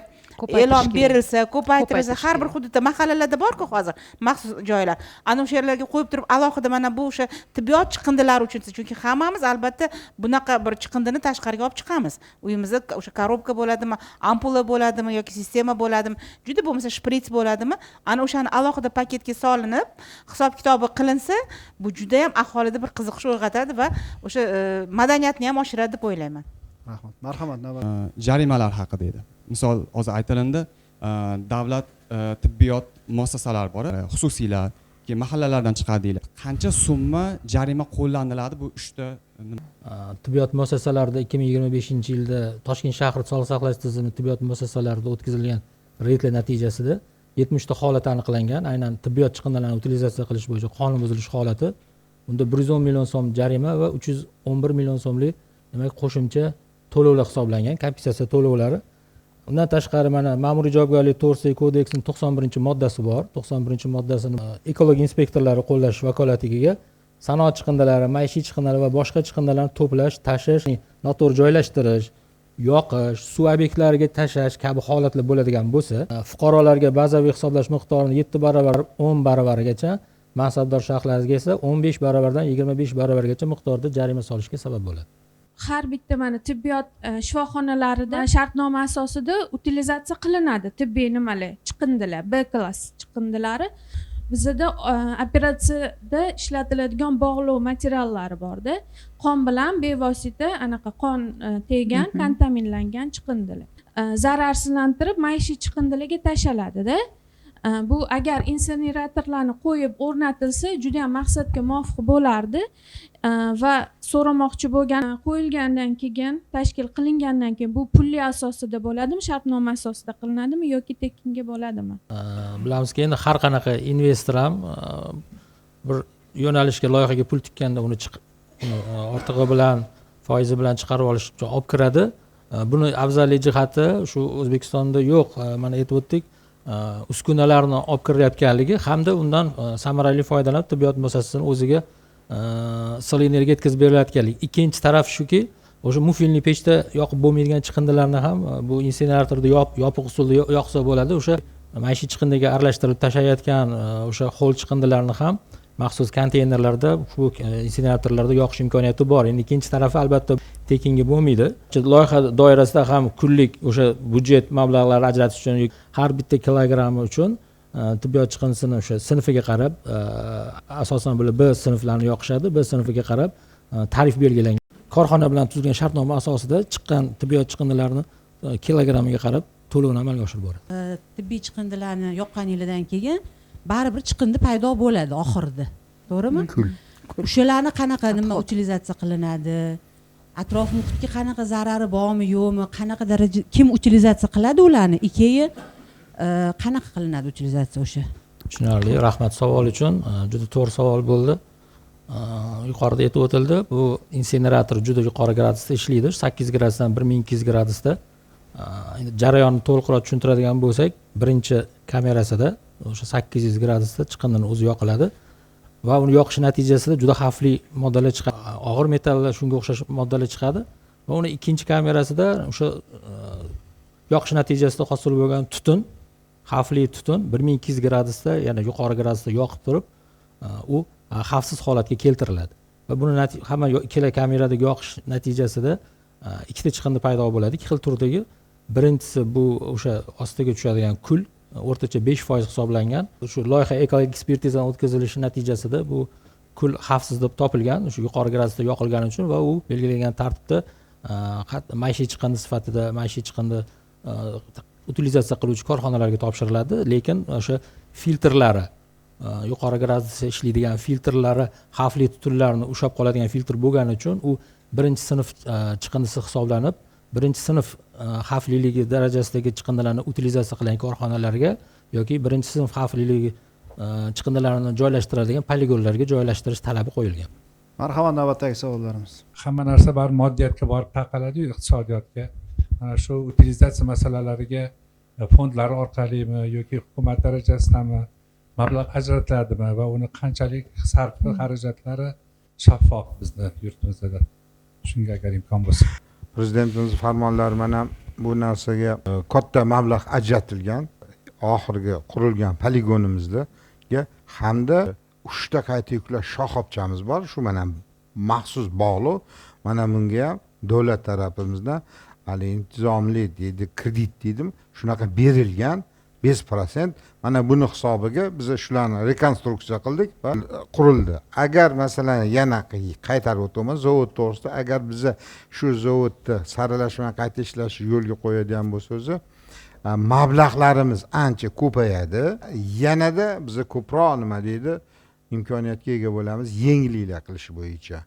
e'lon berilsa, ko'paytirilsa, har bir hududda mahallalarda bor-ku hozir maxsus joylar. Ana o'sha yerlarga qo'yib turib alohida mana bu o'sha tibbiyot chiqindilari uchun, chunki hammamiz albatta bunaqa bir chiqindini tashqariga olib chiqamiz. Uyimizda o'sha korobka bo'ladimi, ampula bo'ladimi yoki sistema bo'ladimi, juda bo'lmasa shprits bo'ladimi, ana o'shani alohida paketga solinib, hisob-kitobi qilinsa, bu juda ham aholida bir qiziqish uyg'otadi va o'sha madaniyatni ham oshiradi deb o'ylayman. Rahmat. Marhamat, navbat. Jarimalar haqida edi. Misol hozir aytilindi, davlat tibbiyot muassasalari bor, xususiylar, keyin mahallalardan chiqadi deyiladi. Qancha summa jarima qo'llaniladi bu 3 ta tibbiyot muassasalarida 2025-yilda Toshkent shahri sog'liqni saqlash tizimi tibbiyot muassasalarida o'tkazilgan reydlar natijasida 70 ta holat aniqlangan. Aynan tibbiyot chiqindilarini utilizatsiya qilish bo'yicha qonun buzilish holati. Unda 110 million so'm jarima va 311 million so'mlik demak qo'shimcha to'lovlar hisoblangan, kompensatsiya to'lovlari. Undan tashqari mana ma'muriy javobgarlik to'g'risidagi kodeksning 91-moddasi bor. 91-moddasini ekologiya inspektorlari qo'llash vakolatiga sanoat chiqindilari, maishiy chiqindilar va boshqa chiqindilarni to'plash, tashish, noto'g'ri joylashtirish, yoqish, suv obyektlariga tashlash kabi holatlar bo'ladigan bo'lsa, fuqarolarga bazaviy hisoblash miqdorini 7 barobar, 10 barobargacha, mansabdor shaxslarga esa 15 barobardan 25 barobargacha miqdorda jarima solishga sabab bo'ladi. Har bitta mana tibbiyot shifoxonalarida shartnoma asosida utilizatsiya qilinadi tibbiy nimalar, chiqindilar, B klass chiqindilari. Bizda operatsiyada ishlatiladigan bog'lov materiallari borda. Qon bilan bevosita anaqa qon tegan, kontaminlangan chiqindilar. Zararsizlantirib maishiy chiqindilarga tashaladida. Bu agar insineratorlarni qo'yib o'rnatilsa juda ham maqsadga muvofiq bo'lardi va so'ramoqchi bo'lgan qo'yilgandan keyin tashkil qilingandan keyin bu pulli asosida bo'ladimi, shartnoma asosida qilinadimi yoki tekinga bo'ladimi? Bilamizki endi har qanaqa investor ham bir yo'nalishga loyihaga pul tikkanda uni ortig'i bilan foizi bilan chiqarib olish uchun olib kiradi. Buni afzallik jihati shu O'zbekistonda yo'q, mana aytib o'tdik. Uskunalarni olib kirilayotganligi hamda undan samarali foydalanib tibbiyot muassasasini o'ziga issiq energiya yetkazib berilayotganligi. Ikkinchi taraf shuki, o'sha mufilniy pechda yoqib bo'lmaydigan chiqindilarni ham bu inseneratorda yopiq usulda yoqsa bo'ladi. O'sha maishiy chiqindiga aralashtirib tashlayotgan o'sha ho'l chiqindilarni ham maxsus konteynerlarda shu inseneratorlarda yoqish imkoniyati bor. Endi ikkinchi tarafi albatta tekinga bo'lmaydi. Loyiha doirasida ham kunlik o'sha budjet mablag'lari ajratish uchun har bitta kilogrammi uchun tibbiyot chiqindisini o'sha sinfiga qarab, asosan bular B sinflarini yoqishadi. B sinfiga qarab tarif belgilangan. Korxona bilan tuzilgan shartnoma asosida chiqqan tibbiyot chiqindilarini kilogrammiga qarab to'lovni amalga oshirib boradi. Tibbiy chiqindilarni yoqqaningizdan keyin baribir chiqindi paydo bo'ladi oxirida. To'g'rimi? O'shalarni qanaqa nima utilizatsiya qilinadi? Atrof muhitga qanaqa zarari bormi, yo'qmi? Qanaqa daraja kim utilizatsiya qiladi ularni? Keyin qanaqa qilinadi utilizatsiya o'sha? Tushunarli. Rahmat savol uchun. Juda to'g'ri savol bo'ldi. Yuqorida aytib o'tildi, bu insenerator juda yuqori gradusda ishlaydi. 8 gradusdan 1200 gradusda. Endi jarayonni to'liqroq tushuntiradigan bo'lsak, birinchi kamerasida o'sha 800 gradusda chiqindini o'zi yoqiladi va uni yoqish natijasida juda xavfli moddalar chiqadi. Og'ir metallar, shunga o'xshash moddalar chiqadi va uni ikkinchi kamerasida o'sha yoqish natijasida hosil bo'lgan tutun, xavfli tutun 1200 gradusda, ya'ni yuqori gradusda yoqib turib, u xavfsiz holatga keltiriladi. Va buni hamma ikkala kameradagi yoqish natijasida ikkita chiqindi paydo bo'ladi. Ikki xil turdagi. Birinchisi bu o'sha ostiga tushadigan kul, o'rtacha 5% hisoblangan. Shu loyiha ekologik ekspertizadan o'tkazilishi natijasida bu kul xavfsiz deb topilgan, o'sha yuqori gradusda yoqilgani uchun va u belgilangan tartibda maishiy chiqindi sifatida maishiy chiqindi utilizatsiya qiluvchi korxonalarga topshiriladi, lekin o'sha filtrlari yuqori gradusda ishlaydigan filtrlari xavfli tutunlarni ushlab qoladigan filtr bo'lgani uchun u birinchi sinf chiqindisi hisoblanib, birinchi sinf xavfliligi darajasidagi chiqindilarni utilizatsiya qilgan korxonalarga yoki birinchi sinf xavfliligi chiqindilarini joylashtiradigan poligonlarga joylashtirish talabi qo'yilgan. Marhamat, navbatdagi savollarimiz. Hamma narsa baribir moddiyatga borib taqaladi-yu, iqtisodiyotga. Mana shu utilizatsiya masalalariga fondlar orqalimi yoki hukumat darajasidami mablag' ajratiladimi va uni qanchalik sarfi xarajatlari shaffof bizda yurtimizda? Shunga agar imkon bo'lsa. Prezidentimiz farmonlari mana bu narsaga katta mablag' ajratilgan. Oxirgi qurilgan poligonimizda hamda 3 ta qayta yuklash shoxobchamiz bor. Shu mana maxsus bog'liq. Mana bunga ham davlat tarafimizdan hali intizomli deydi, kredit deydimi, shunaqa berilgan 5%. Mana buni hisobiga biz shularni rekonstruksiya qildik va qurildi. Agar masalan yana qaytarib o'tamiz zavod to'g'risida, agar biza shu zavodni saralash va qayta ishlash yo'lga qo'yadigan bo'lsangiz, mablag'larimiz ancha ko'payadi. Yanada biz ko'proq nima deydi, imkoniyatga ega bo'lamiz yengilliklar qilish bo'yicha.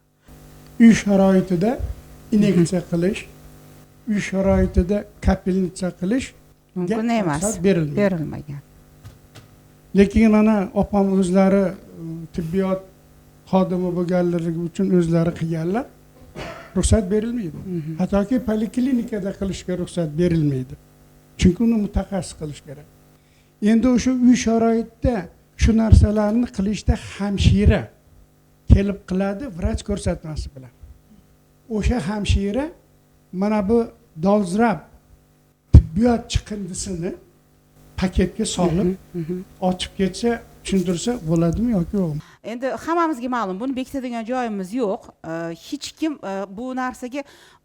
Uy sharoitida inyeksiya qilish, uy sharoitida kapelnitsiya qilish mumkin emas, berilmagan. Lekin mana opam o'zlari tibbiyot xodimi bo'lganligi uchun o'zlari qilganlar, ruxsat berilmaydi. Hattoki poliklinikada qilishga ruxsat berilmaydi. Chunki uni mutaxassis qilish kerak. Endi o'sha uy sharoitida shu narsalarni qilishda hamshira kelib qiladi vrach ko'rsatmasi bilan. O'sha hamshira mana bu dolzarb tibbiyot chiqindisini paketga solib ochib ketsa, tushuntirsa bo'ladimi yoki yo'qmi? Endi hammamizga ma'lum, buni bekitadigan joyimiz yo'q. Hech kim bu narsaga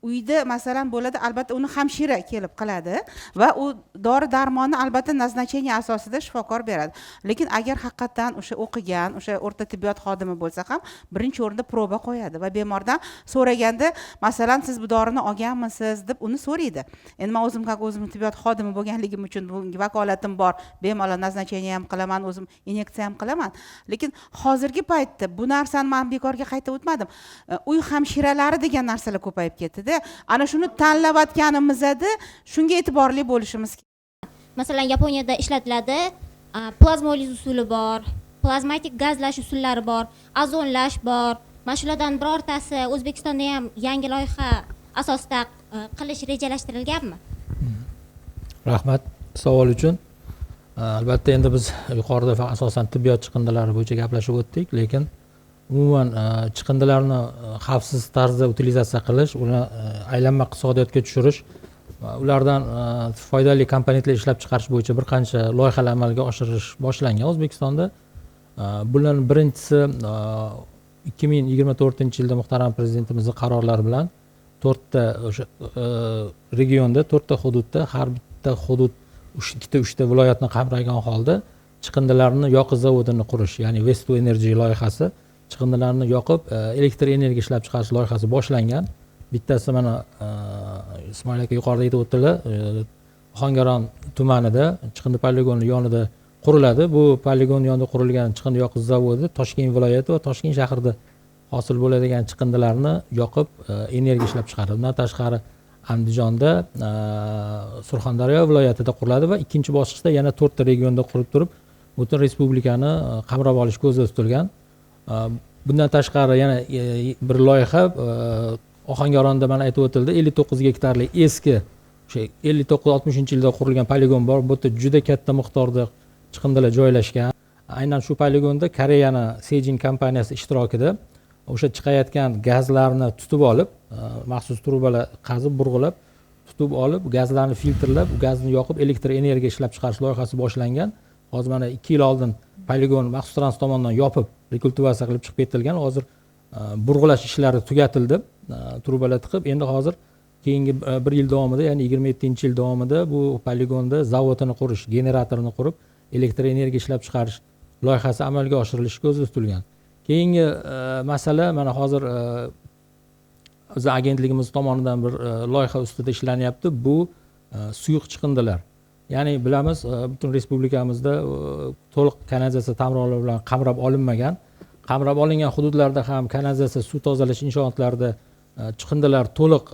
uyda masalan bo'ladi, albatta uni hamshira kelib qiladi va u dori darmonni albatta назначение asosida shifokor beradi. Lekin agar haqiqatan o'sha o'qigan, o'sha o'rta tibbiyot xodimi bo'lsa ham birinchi o'rinda proba qo'yadi va bemordan so'raganda, masalan, siz bu dorini olganmisiz deb uni so'raydi. Endi men o'zim tibbiyot xodimi bo'lganligim uchun bunga vakolatim bor. Bemalol назначение ham qilaman, o'zim inyeksiya ham qilaman. Lekin hozirgi paytda bu narsani men bekorga qaytib o'tmadim. Uy hamshiralari degan narsalar ko'payib ketdi. Ana shuni tanlayotganimizda shunga e'tiborli bo'lishimiz kerak. Masalan, Yaponiyada ishlatiladi, plazmoliz usuli bor, plazmatik gazlash usullari bor, ozonlash bor. Mana shulardan birortasi O'zbekistonda ham yangi loyiha asosida qilish rejalashtirilganmi? Rahmat savol uchun. Albatta endi biz yuqorida asosan tibbiyot chiqindilari bo'yicha gaplashib o'tdik, lekin umuman chiqindilarni xavfsiz tarzda utilizatsiya qilish, uni aylanma iqtisodiyotga tushirish, ulardan foydali komponentlar ishlab chiqarish bo'yicha bir qancha loyihalar amalga oshirish boshlangan O'zbekistonda. Bularning birinchisi 2024-yilda muhtaram prezidentimizning qarorlari bilan 4 ta o'sha regionda, 4 ta hududda, har bitta hudud 2 ta viloyatni qamragan holda chiqindilarni yoqish zavodini qurish, ya'ni Waste to Energy loyihasi, chiqindilarni yoqib elektr energiya ishlab chiqarish loyihasi boshlangan. Bittasi mana Ismoil aka yuqorida aytib o'tdilar, Ohangaron tumanida chiqindi poligoni yonida quriladi. Bu poligon yonida qurilgan chiqindi yoqish zavodi Toshkent viloyati va Toshkent shahrida hosil bo'ladigan chiqindilarni yoqib energiya ishlab chiqaradi. Bundan tashqari Andijonda, Surxondaryo viloyatida quriladi va ikkinchi bosqichda yana 4 ta regionda qurib turib, butun respublikani qamrab olish ko'zda tutilgan. Bundan tashqari yana bir loyiha Ohangaronda mana aytib o'tildi, 59 gektarlik eski o'sha 59-60-yilda qurilgan poligon bor. Bu yerda juda katta miqdorda chiqindilar joylashgan. Aynan shu poligonda Koreyani Sejin kompaniyasi ishtirokida o'sha chiqayotgan gazlarni tutib olib, maxsus trubalar qazib, burg'ilab, tutib olib, gazlarni filtrlab, gazni yoqib elektr energiya ishlab chiqarish loyihasi boshlangan. Hozir mana 2 yil oldin poligon maxsus trans tomonidan yopib, rekultivatsiya qilib chiqib ketilgan. Hozir burg'ulash ishlari tugatildi, trubalar tiqib, endi hozir keyingi 1 yil davomida, ya'ni 27-yil davomida bu poligonda zavodini qurish, generatorni qurib, elektr energiya ishlab chiqarish loyihasi amalga oshirilishi ko'zda tutilgan. Keyingi masala mana hozir o'z agentligimiz tomonidan bir loyiha ustida ishlanyapti. Bu suyuq chiqindilar. Ya'ni bilamiz, butun respublikamizda to'liq kanalizatsiya ta'mirlovlari bilan qamrab olinmagan. Qamrab olingan hududlarda ham kanalizatsiya suv tozalash inshootlarida chiqindilar to'liq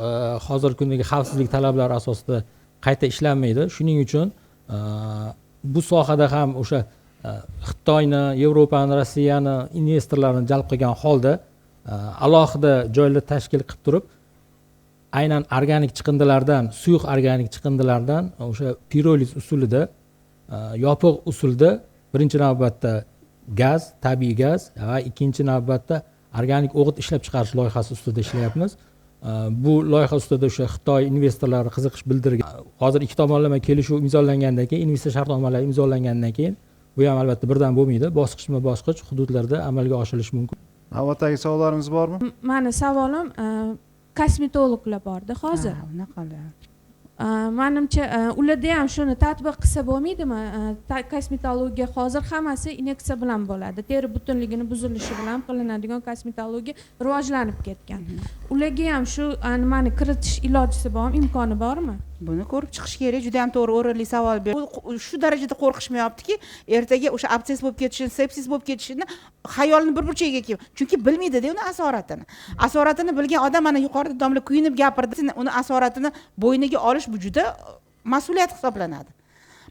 hozirgi kundagi xavfsizlik talablari asosida qayta ishlanmaydi. Shuning uchun bu sohada ham o'sha Xitoyni, Yevropani, Rossiyani investorlarni jalb qilgan holda alohida joylar tashkil qilib turib, aynan organik chiqindilardan, suyuq organik chiqindilardan o'sha piroliz usulida, yopiq usulda birinchi navbatda gaz, tabiiy gaz va ikkinchi navbatda organik o'g'it ishlab chiqarish loyihasi ustida ishlayapmiz. Bu loyiha ustida o'sha Xitoy investorlari qiziqish bildirgan. Hozir ikki tomonlama kelishuv imzolangandan keyin, investitsiya shartnomalari imzolangandan keyin bu ham albatta birdan bo'lmaydi. Bosqichma-bosqich hududlarda amalga oshirilishi mumkin. Navbatdagi savollaringiz bormi? Mani savolim kosmetologlar borda hozir. Unaqalar. Menimcha ularda ham shuni tatbiq qilsa bo'lmaydimi? Kosmetologiya hozir hammasi inyeksiya bilan bo'ladi. Teri butunligini buzilishi bilan qilinadigan kosmetologiya rivojlanib ketgan. Ularga ham shu nimani kiritish ilojisi bormi, imkoni bormi? Buni ko'rib chiqish kerak. Juda ham to'g'ri, o'rinli savol ber. Shu darajada qo'rqishmayaptiki, ertaga o'sha absess bo'lib ketishini, sepsis bo'lib ketishini xayolini bir burchagiga kelib. Chunki bilmaydi-da uni asoratini. Asoratini bilgan odam mana yuqorida domla kuyinib gapirdi. Uni asoratini bo'yniga olish bu juda mas'uliyat hisoblanadi.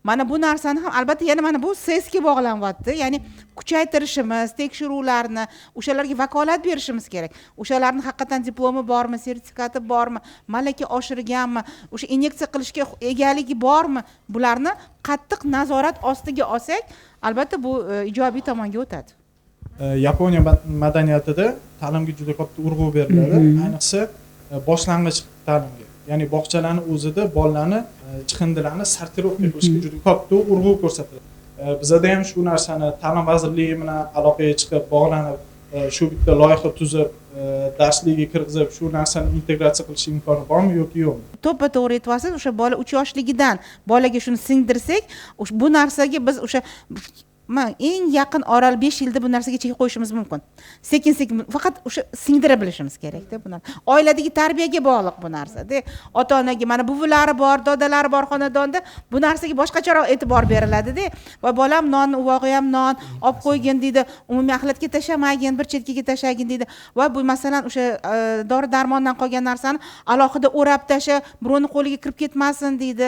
Mana bu narsani ham albatta yana mana bu sesga bog'lanyapti. Ya'ni kuchaytirishimiz, tekshiruvlarni, o'shalarga vakolat berishimiz kerak. O'shalarning haqiqatan diplomi bormi, sertifikati bormi, malaka oshirganmi, o'sha inyeksiya qilishga egaligi bormi? Bularni qattiq nazorat ostiga olsak, albatta bu ijobiy tomonga o'tadi. Yaponiya madaniyatida ta'limga juda katta urg'u beriladi, ayniqsa boshlang'ich ta'limga. Ya'ni bog'chalarning o'zida bolalarni chiqindilarni sortirovka qilishga juda katta urg'u ko'rsatiladi. Bizda ham shu narsani ta'lim vazirligi bilan aloqaga chiqib, bog'lanib, shu bitta loyiha tuzib, darslikka kirgizib, shu narsani integratsiya qilish imkoni bormi yoki yo'qmi? To'ppa-to'g'ri aytyapsiz. O'sha bola 3 yoshligidan bolaga shuni singdirsak, bu narsaga biz o'sha eng yaqin oral 5 yilda bu narsaga chek qo'yishimiz mumkin. Sekin-sekin faqat o'sha singdira bilishimiz kerak-da bu narsa. Oiladagi tarbiyaga bog'liq bu narsa-da. Ota-onaga mana buvilari bor, dodalari bor xonadonda bu narsaga boshqacharoq e'tibor beriladi-da. Va bolam nonni, uvog'i ham non olib qo'ygin deydi, umumiy axlatga tashamagin, bir chetkaga tashagin deydi. Va bu masalan o'sha dori-darmondan qolgan narsani alohida o'rab tasha, birovning qo'liga kirib ketmasin deydi.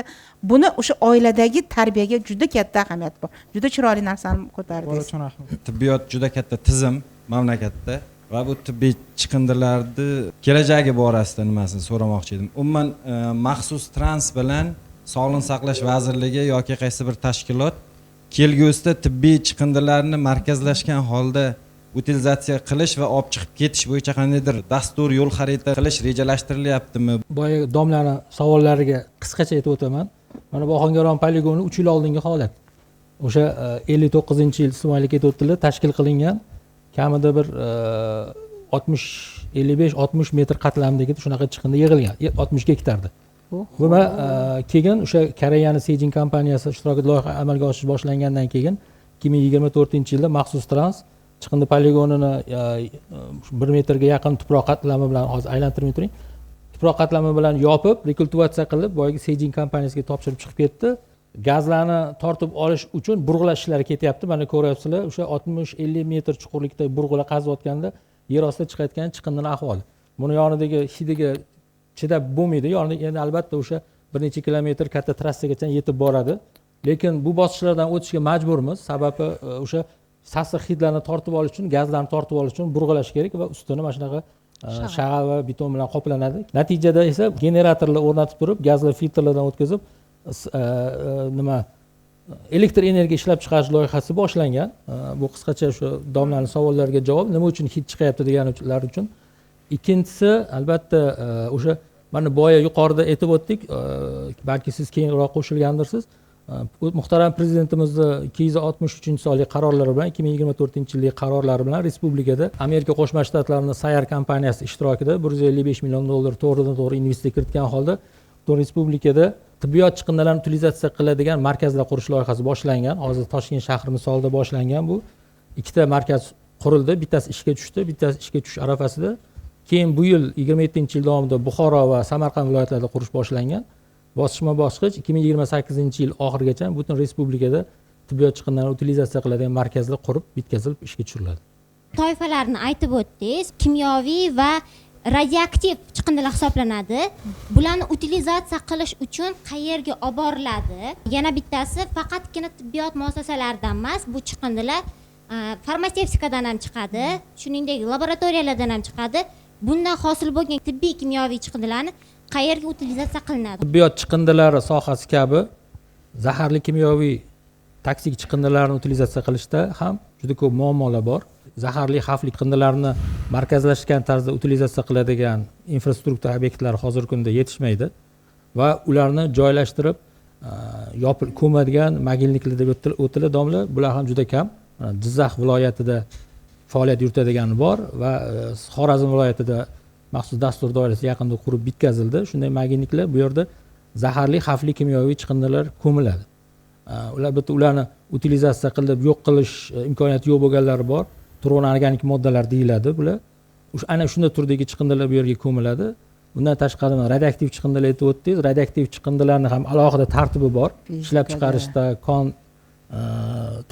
Buni o'sha oiladagi tarbiyaga juda katta ahamiyat bor. Juda chiroyli narsa ko'tardingiz. Tibbiyot juda katta tizim mamlakatda va bu tibbiy chiqindilarni kelajagi borasida nimasini so'ramoqchi edim. Umuman maxsus trans bilan Sog'liqni saqlash vazirligi yoki qaysi bir tashkilot kelgusida tibbiy chiqindilarni markazlashgan holda utilizatsiya qilish va olib chiqib ketish bo'yicha qandaydir dastur yo'l xarita qilish rejalashtirilyaptimi? Boya domlani savollariga qisqacha aytib o'taman. Mana bu Ohangaron poligoni 3 yil oldingi holat. O'sha 59-yil sumaylik aytib o'tdilar, tashkil qilingan kamida bir 55-60 metr qatlamdagi shunaqa chiqindi yig'ilgan 60 gektarda. Va keyin o'sha Koreyaning Sejin kompaniyasi ishtirokida loyiha amalga oshirish boshlangandan keyin 2024-yilda maxsus trans chiqindi poligonini 1 metrga yaqin tuproq qatlami bilan hozir aylantirmay turing. Tuproq qatlami bilan yopib, rekultivatsiya qilib, boyagi Sejin kompaniyasiga topshirib chiqib ketdi. Gazlarni tortib olish uchun burg'ulash ishlari ketyapti. Mana ko'ryapsizlar, o'sha 60-50 metr chuqurlikda burg'ula qaziyotganda yer ostida chiqayotgan chiqindining ahvoli. Buni yonidagi hidiga chidab bo'lmaydi. Yonida endi albatta o'sha bir necha kilometr katta trassagacha yetib boradi. Lekin bu bosqichlardan o'tishga majburmiz. Sababi o'sha sassiq hidlarni tortib olish uchun, gazlarni tortib olish uchun burg'ulash kerak va ustini mana shunaqa shag'al va beton bilan qoplanadi. Natijada esa generatorlar o'rnatib turib, gazli filtrlardan o'tkazib elektr energiya ishlab chiqarish loyihasi boshlangan. Bu qisqacha shu domlaning savollariga javob. Nima uchun hid chiqyapti deganlar uchun. Ikkinchisi albatta o'sha mana boya yuqorida aytib o'tdik, balki siz keyinroq qo'shilgandirsiz. Muhtaram prezidentimizni 263-sonli qarorlari bilan 2024-yillik qarorlari bilan respublikada Amerika Qo'shma Shtatlarining Sayar kompaniyasi ishtirokida 155 million dollar to'g'ridan-to'g'ri investitsiya kiritgan holda butun respublikada tibbiyot chiqindilarini utilizatsiya qiladigan markazlar qurish loyihasi boshlangan. Hozir Toshkent shahri misolida boshlangan bu. Ikkita markaz qurildi, bittasi ishga tushdi, bittasi ishga tushish arafasida. Keyin bu yil 27-yil davomida Buxoro va Samarqand viloyatlarida qurish boshlangan. Bosqichma-bosqich 2028-yil oxirigacha butun respublikada tibbiyot chiqindilarini utilizatsiya qiladigan markazlar qurib, bitkazilib ishga tushiriladi. Toifalarni aytib o'tdingiz, kimyoviy va radioaktiv chiqindilar hisoblanadi. Bularni utilizatsiya qilish uchun qayerga olib boriladi? Yana bittasi faqatgina tibbiyot muassasalaridan emas, bu chiqindilar farmatsevtikadan ham chiqadi, shuningdek laboratoriyalardan ham chiqadi. Bundan hosil bo'lgan tibbiy kimyoviy chiqindilarni qayerga utilizatsiya qilinadi? Tibbiyot chiqindilari sohasi kabi zaharli kimyoviy toksik chiqindilarni utilizatsiya qilishda ham juda ko'p muammolar bor. Zaharli xavfli chiqindilarni markazlashgan tarzda utilizatsiya qiladigan infrastruktura obyektlari hozirgi kunda yetishmaydi va ularni joylashtirib yopib ko'madigan mogilniklar deb o'tiladi domla, bular ham juda kam. Jizzax viloyatida faoliyat yuritadigani bor va Xorazm viloyatida maxsus dastur doirasida yaqinda qurib bitkazildi. Shunday mogilniklar bu yerda zaharli xavfli kimyoviy chiqindilar ko'miladi. Albatta ularni utilizatsiya qilib yo'q qilish imkoniyati yo'q bo'lganlari bor. Turg'un-organik moddalar deyiladi bular. Ana shunday turdagi chiqindilar bu yerga ko'miladi. Bundan tashqari radioaktiv chiqindilar aytib o'tdingiz. Radioaktiv chiqindilarni ham alohida tartibi bor. Ishlab chiqarishda, kon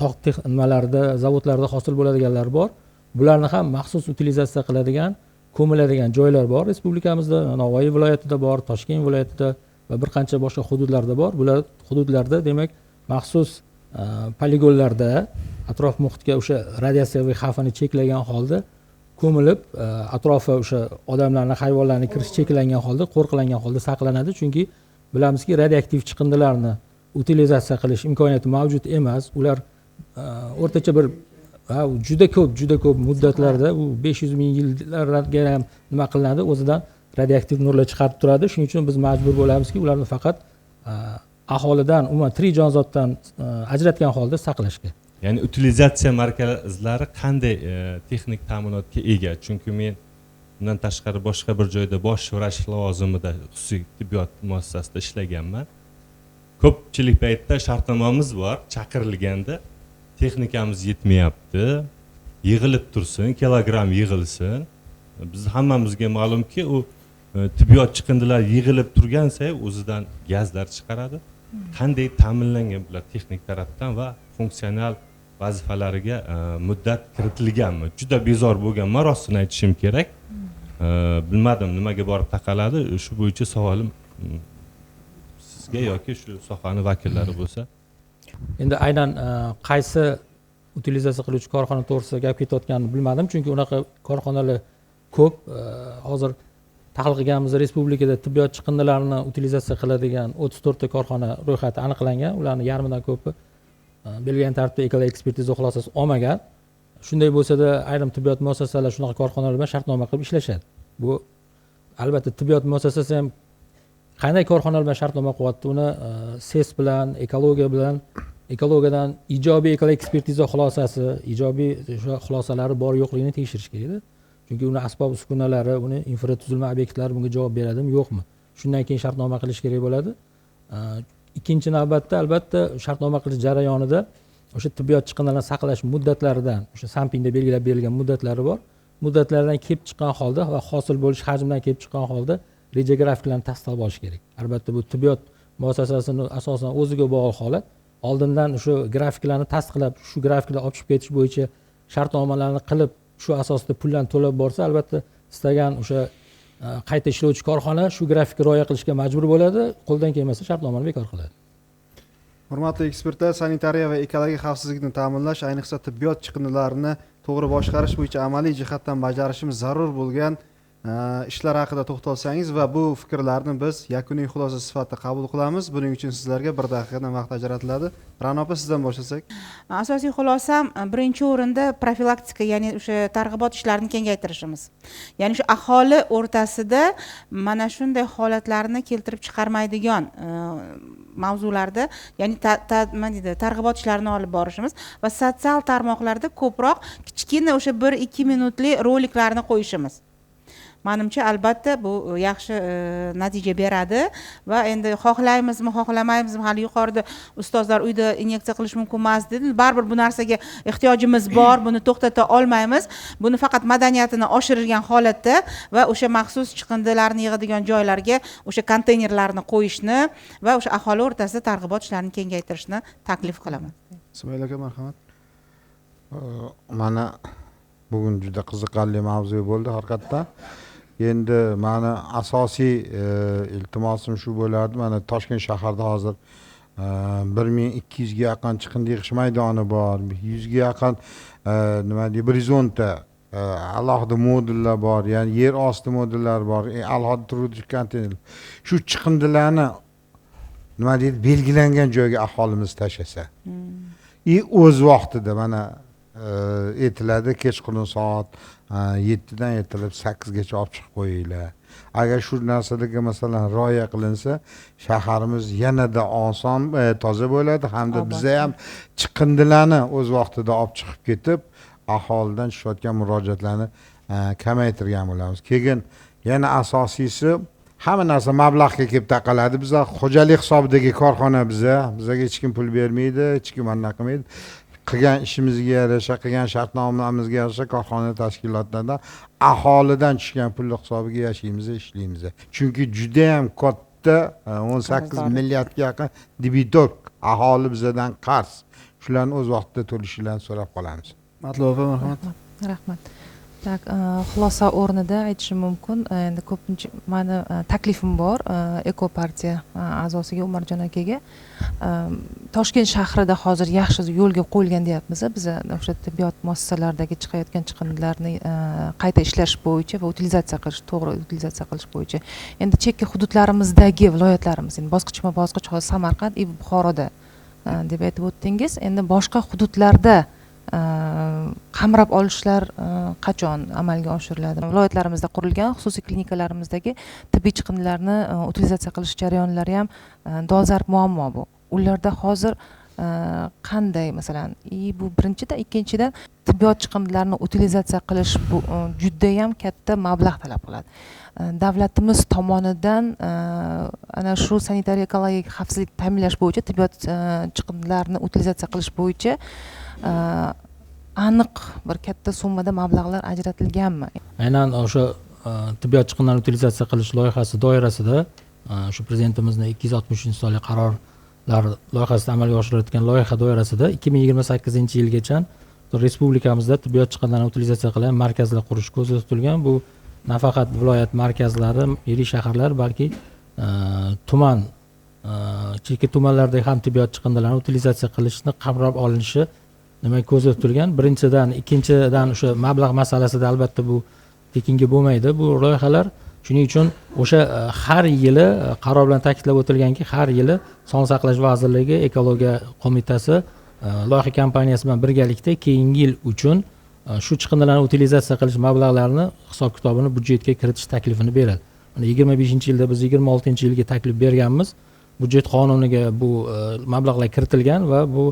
tog' nimalarida, zavodlarda hosil bo'ladiganlar bor. Bularni ham maxsus utilizatsiya qiladigan, ko'miladigan joylar bor. Respublikamizda Navoiy viloyatida bor, Toshkent viloyatida va bir qancha boshqa hududlarda bor. Bular hududlarda demak maxsus poligonlarda atrof muhitga o'sha radiatsiyaviy xavfini cheklagan holda ko'milib, atrofi o'sha odamlarni, hayvonlarni kirish cheklangan holda, qo'riqlangan holda saqlanadi. Chunki bilamizki, radioaktiv chiqindilarni utilizatsiya qilish imkoniyati mavjud emas. Ular o'rtacha bir juda ko'p muddatlarda, u 500 ming yillarga ham nima qilinadi, o'zidan radioaktiv nurlar chiqarib turadi. Shuning uchun biz majbur bo'lamizki, ularni faqat aholidan, umuman tirik jonzotdan ajratgan holda saqlashga. Ya'ni utilizatsiya markazlari qanday texnik ta'minotga ega? Chunki men bundan tashqari boshqa bir joyda bosh vrach lavozimida xususiy tibbiyot muassasasida ishlaganman. Ko'pchilik paytda shartnomamiz bor, chaqirilganda texnikamiz yetmayapti, yig'ilib tursin, kilogramm yig'ilsin. Biz hammamizga ma'lumki, u tibbiyot chiqindilar yig'ilib turgan sayi o'zidan gazlar chiqaradi. Qanday ta'minlangan bular texnik tarafdan va funksional vazifalariga muddat kiritilganmi? Juda bezor bo'lganman, rostini aytishim kerak. Bilmadim nimaga borib taqaladi. Shu bo'yicha savolim sizga yoki shu sohaning vakillari bo'lsa. Endi aynan qaysi utilizatsiya qiluvchi korxona to'g'risida gap ketayotganini bilmadim, chunki unaqa korxonalar ko'p. Hozir tahlil qilganimiz respublikada tibbiyot chiqindilarini utilizatsiya qiladigan 34 ta korxona ro'yxati aniqlangan. Ularning yarmidan ko'pi belgilangan tartibda ekologiya ekspertiza xulosasi olmagan. shunday bo'lsa-da ayrim tibbiyot muassasalari shunaqa korxonalar bilan shartnoma qilib ishlashadi. Bu albatta tibbiyot muassasasi ham qanday korxonalar bilan shartnoma qilyapti, uni ses bilan, ekologiyadan ijobiy ekologik ekspertiza xulosasi, ijobiy o'sha xulosalari bor yo'qligini tekshirish kerak. Chunki uni asbob uskunalari, uni infratuzilma obyektlari bunga javob beradimi, yo'qmi? Shundan keyin shartnoma qilish kerak bo'ladi. Ikkinchi navbatda albatta shartnoma qilish jarayonida o'sha tibbiyot chiqindilarini saqlash muddatlaridan, o'sha sampingda belgilab berilgan muddatlari bor. Muddatlardan kelib chiqqan holda va hosil bo'lish hajmidan kelib chiqqan holda reja grafiklarni tasdiqlab olish kerak. Albatta bu tibbiyot muassasasini asosan o'ziga bog'liq holat. Oldindan o'sha grafiklarni tasdiqlab, shu grafiklar olib chiqib ketish bo'yicha shartnomalarni qilib, shu asosida pullarni to'lab borsa, albatta istagan o'sha qayta ishlovchi korxona shu grafikka rioya qilishga majbur bo'ladi, qo'ldan kelmasa shartnomani bekor qiladi. Hurmatli ekspertlar, sanitariya va ekologik xavfsizlikni ta'minlash, ayniqsa tibbiyot chiqindilarini to'g'ri boshqarish bo'yicha amaliy jihatdan bajarishimiz zarur bo'lgan ishlar haqida to'xtalsangiz va bu fikrlarni biz yakuniy xulosa sifatida qabul qilamiz. Buning uchun sizlarga 1 daqiqadan vaqt ajratiladi. Ra'no opa, sizdan boshlasak. Asosiy xulosam birinchi o'rinda profilaktika, ya'ni o'sha targ'ibot ishlarini kengaytirishimiz. Ya'ni shu aholi o'rtasida mana shunday holatlarni keltirib chiqarmaydigan mavzularda, ya'ni targ'ibot ishlarini olib borishimiz va sotsial tarmoqlarda ko'proq kichkina o'sha 1-2 minutli roliklarni qo'yishimiz. Menimcha albatta bu yaxshi natija beradi va endi xohlaymizmi, xohlamaymizmi, hali yuqorida ustozlar uyda inyeksiya qilish mumkin emas dedi. Baribir bu narsaga ehtiyojimiz bor, buni to'xtata olmaymiz. Buni faqat madaniyatini oshirgan holatda va o'sha maxsus chiqindilarni yig'adigan joylarga o'sha konteynerlarni qo'yishni va o'sha aholi o'rtasida targ'ibot ishlarini kengaytirishni taklif qilaman. Ismoil aka, marhamat. Mana bugun juda qiziqarli mavzu bo'ldi haqiqatdan. Endi mani asosiy iltimosim shu bo'lardi. Mana Toshkent shahrida hozir 1200 ga yaqin chiqindi yig'ish maydoni bor. 100 ga yaqin nima deydi, horizonta alohida modullar bor, ya'ni yer osti modullar bor, alohida turuvchi konteynerlar. Shu chiqindilarni nima deydi, belgilangan joyga aholimiz tashlasa. O'z vaqtida mana aytiladi, kechqurun soat 7 dan ertalab 8 gacha olib chiqib qo'yinglar. Agar shu narsalarga masalan rioya qilinsa, shaharimiz yanada oson, toza bo'ladi hamda biza ham chiqindilarni o'z vaqtida olib chiqib ketib, aholidan tushayotgan murojaatlarni kamaytirgan bo'lamiz. Keyin yana asosiysi, hamma narsa mablag'ga kelib taqaladi. Biza xo'jalik hisobidagi korxona, bizaga hech kim pul bermaydi, hech kim anaqa qilmaydi. Qilgan ishimizga yarasha, qilgan shartnomamizga yarasha korxona tashkilotlarida aholidan tushgan pul hisobiga yashaymiz, ishlaymiz. Chunki juda ham katta 18 milliardga yaqin debitor aholi bizadan qarz. Shularni o'z vaqtida to'lishlarini so'rab qolamiz. Matluba opa, marhamat. Rahmat. Tak, xulosa o'rnida aytishim mumkin. Endi ko'pincha meni taklifim bor Eko partiya a'zosiga Umarjon akaga. Toshkent shahrida hozir yaxshi yo'lga qo'yilgan deyapmiz. Biz o'sha tibbiyot muassasalaridagi chiqayotgan chiqindilarni qayta ishlash bo'yicha va utilizatsiya qilish, to'g'ri utilizatsiya qilish bo'yicha. Endi chekka hududlarimizdagi viloyatlarimiz, endi bosqichma-bosqich hozir Samarqand va Buxoroda deb aytib o'tdingiz. Endi boshqa hududlarda qamrab olishlar qachon amalga oshiriladi? Viloyatlarimizda qurilgan xususiy klinikalarimыздagi tibbiy chiqindilarni utilizatsiya qilish jarayonlari ham dolzarb muammo bu. Ularda hozir qanday, masalan, bu birinchidan, ikkinchidan tibbiyot chiqindilarini utilizatsiya qilish bu juda ham katta mablag' talab qiladi. Davlatimiz tomonidan ana shu sanitariya ekologik xavfsizlik ta'minlash bo'yicha tibbiyot chiqindilarini utilizatsiya qilish bo'yicha aniq bir katta summada mablag'lar ajratilganmi? Aynan o'sha tibbiyot chiqindilarini utilizatsiya qilish loyihasi doirasida shu prezidentimizning 263-sonli qarorlar loyihasida amalga oshirilayotgan loyiha doirasida 2028-yilgacha respublikamizda tibbiyot chiqindilarini utilizatsiya qilgan markazlar qurish ko'zda tutilgan. Bu nafaqat viloyat markazlari, yirik shaharlar, balki tuman, chekka tumanlarda ham tibbiyot chiqindilarini utilizatsiya qilishni qamrab olinishi nima ko'zda tutilgan. Birinchidan, ikkinchidan o'sha mablag' masalasida albatta bu tekinga bo'lmaydi bu loyihalar. Shuning uchun o'sha har yili qaror bilan ta'kidlab o'tilganki, har yili Sog'liqni saqlash vazirligi, ekologiya qo'mitasi loyiha kompaniyasi bilan birgalikda keyingi yil uchun shu chiqindilarni utilizatsiya qilish mablag'larini hisob kitobini byudjetga kiritish taklifini beradi. Mana 25-yilda biz 26-yilga taklif berganmiz. Byudjet qonuniga bu mablag'lar kiritilgan va bu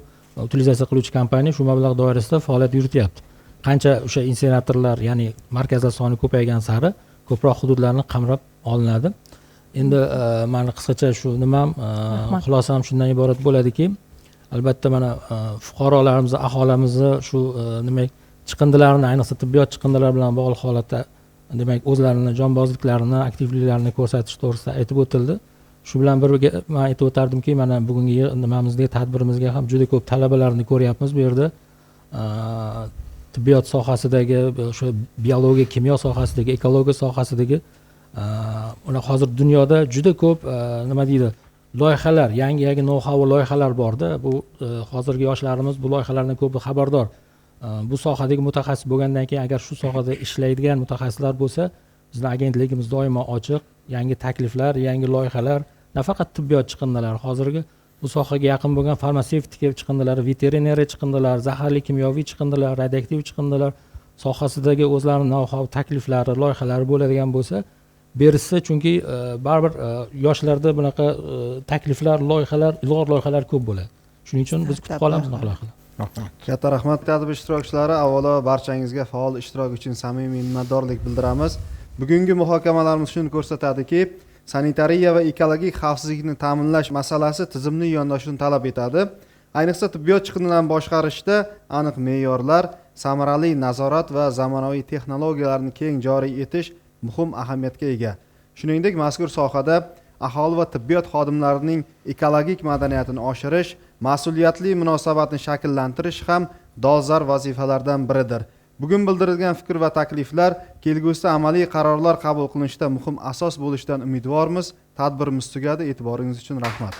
utilizatsiya qiluvchi kompaniya shu mablag' doirasida faoliyat yurityapti. Qancha o'sha inseneratorlar, ya'ni markazlar soni ko'paygan sari ko'proq hududlarni qamrab olinadi. Endi mana qisqacha shu nimam xulosam shundan iborat bo'ladiki, albatta mana fuqarolarimiz, aholimizni shu demak chiqindilarni, ayniqsa tibbiyot chiqindilari bilan bog'liq holatda demak o'zlarini jonbozliklarini, aktivliklarini ko'rsatish to'g'risida aytib o'tildi. Shu bilan birga men aytib o'tardimki, mana bugungi nimamizga, tadbirimizga ham juda ko'p talabalarni ko'ryapmiz bu yerda. Tibbiyot sohasidagi, o'sha biologiya, kimyo sohasidagi, ekologiya sohasidagi ular hozir dunyoda juda ko'p nima deydi, loyihalar, yangi know-how loyihalar borda. Bu hozirgi yoshlarimiz bu loyihalardan ko'p xabardor. Bu sohadagi mutaxassis bo'lgandan keyin agar shu sohada ishlaydigan mutaxassislar bo'lsa, bizning agentligimiz doimo ochiq, yangi takliflar, yangi loyihalar, nafaqat tibbiyot chiqindilari, hozirgi bu sohaga yaqin bo'lgan farmatsevtika chiqindilari, veterinariya chiqindilari, zaharli kimyoviy chiqindilar, radioaktiv chiqindilar sohasidagi o'zlarining know-how takliflari, loyihalari bo'ladigan bo'lsa, berishsa, chunki baribir yoshlarda bunaqa takliflar, loyihalar, ilg'or loyihalar ko'p bo'ladi. Shuning uchun biz kutib qolamiz bunaqa loyihalar. Katta rahmat tadbir ishtirokchilari. Avvalo barchangizga faol ishtirok uchun samimiy minnatdorlik bildiramiz. Bugungi muhokamalarimiz shuni ko'rsatadiki, sanitariya va ekologik xavfsizlikni ta'minlash masalasi tizimli yondashuvni talab etadi. Ayniqsa tibbiyot chiqindilarini boshqarishda aniq me'yorlar, samarali nazorat va zamonaviy texnologiyalarni keng joriy etish muhim ahamiyatga ega. Shuningdek, mazkur sohada aholi va tibbiyot xodimlarining ekologik madaniyatini oshirish, mas'uliyatli munosabatni shakllantirish ham dolzarb vazifalardan biridir. Bugun bildirilgan fikr va takliflar kelgusida amaliy qarorlar qabul qilinishida muhim asos bo'lishidan umidvormiz. Tadbirimiz tugadi. E'tiboringiz uchun rahmat.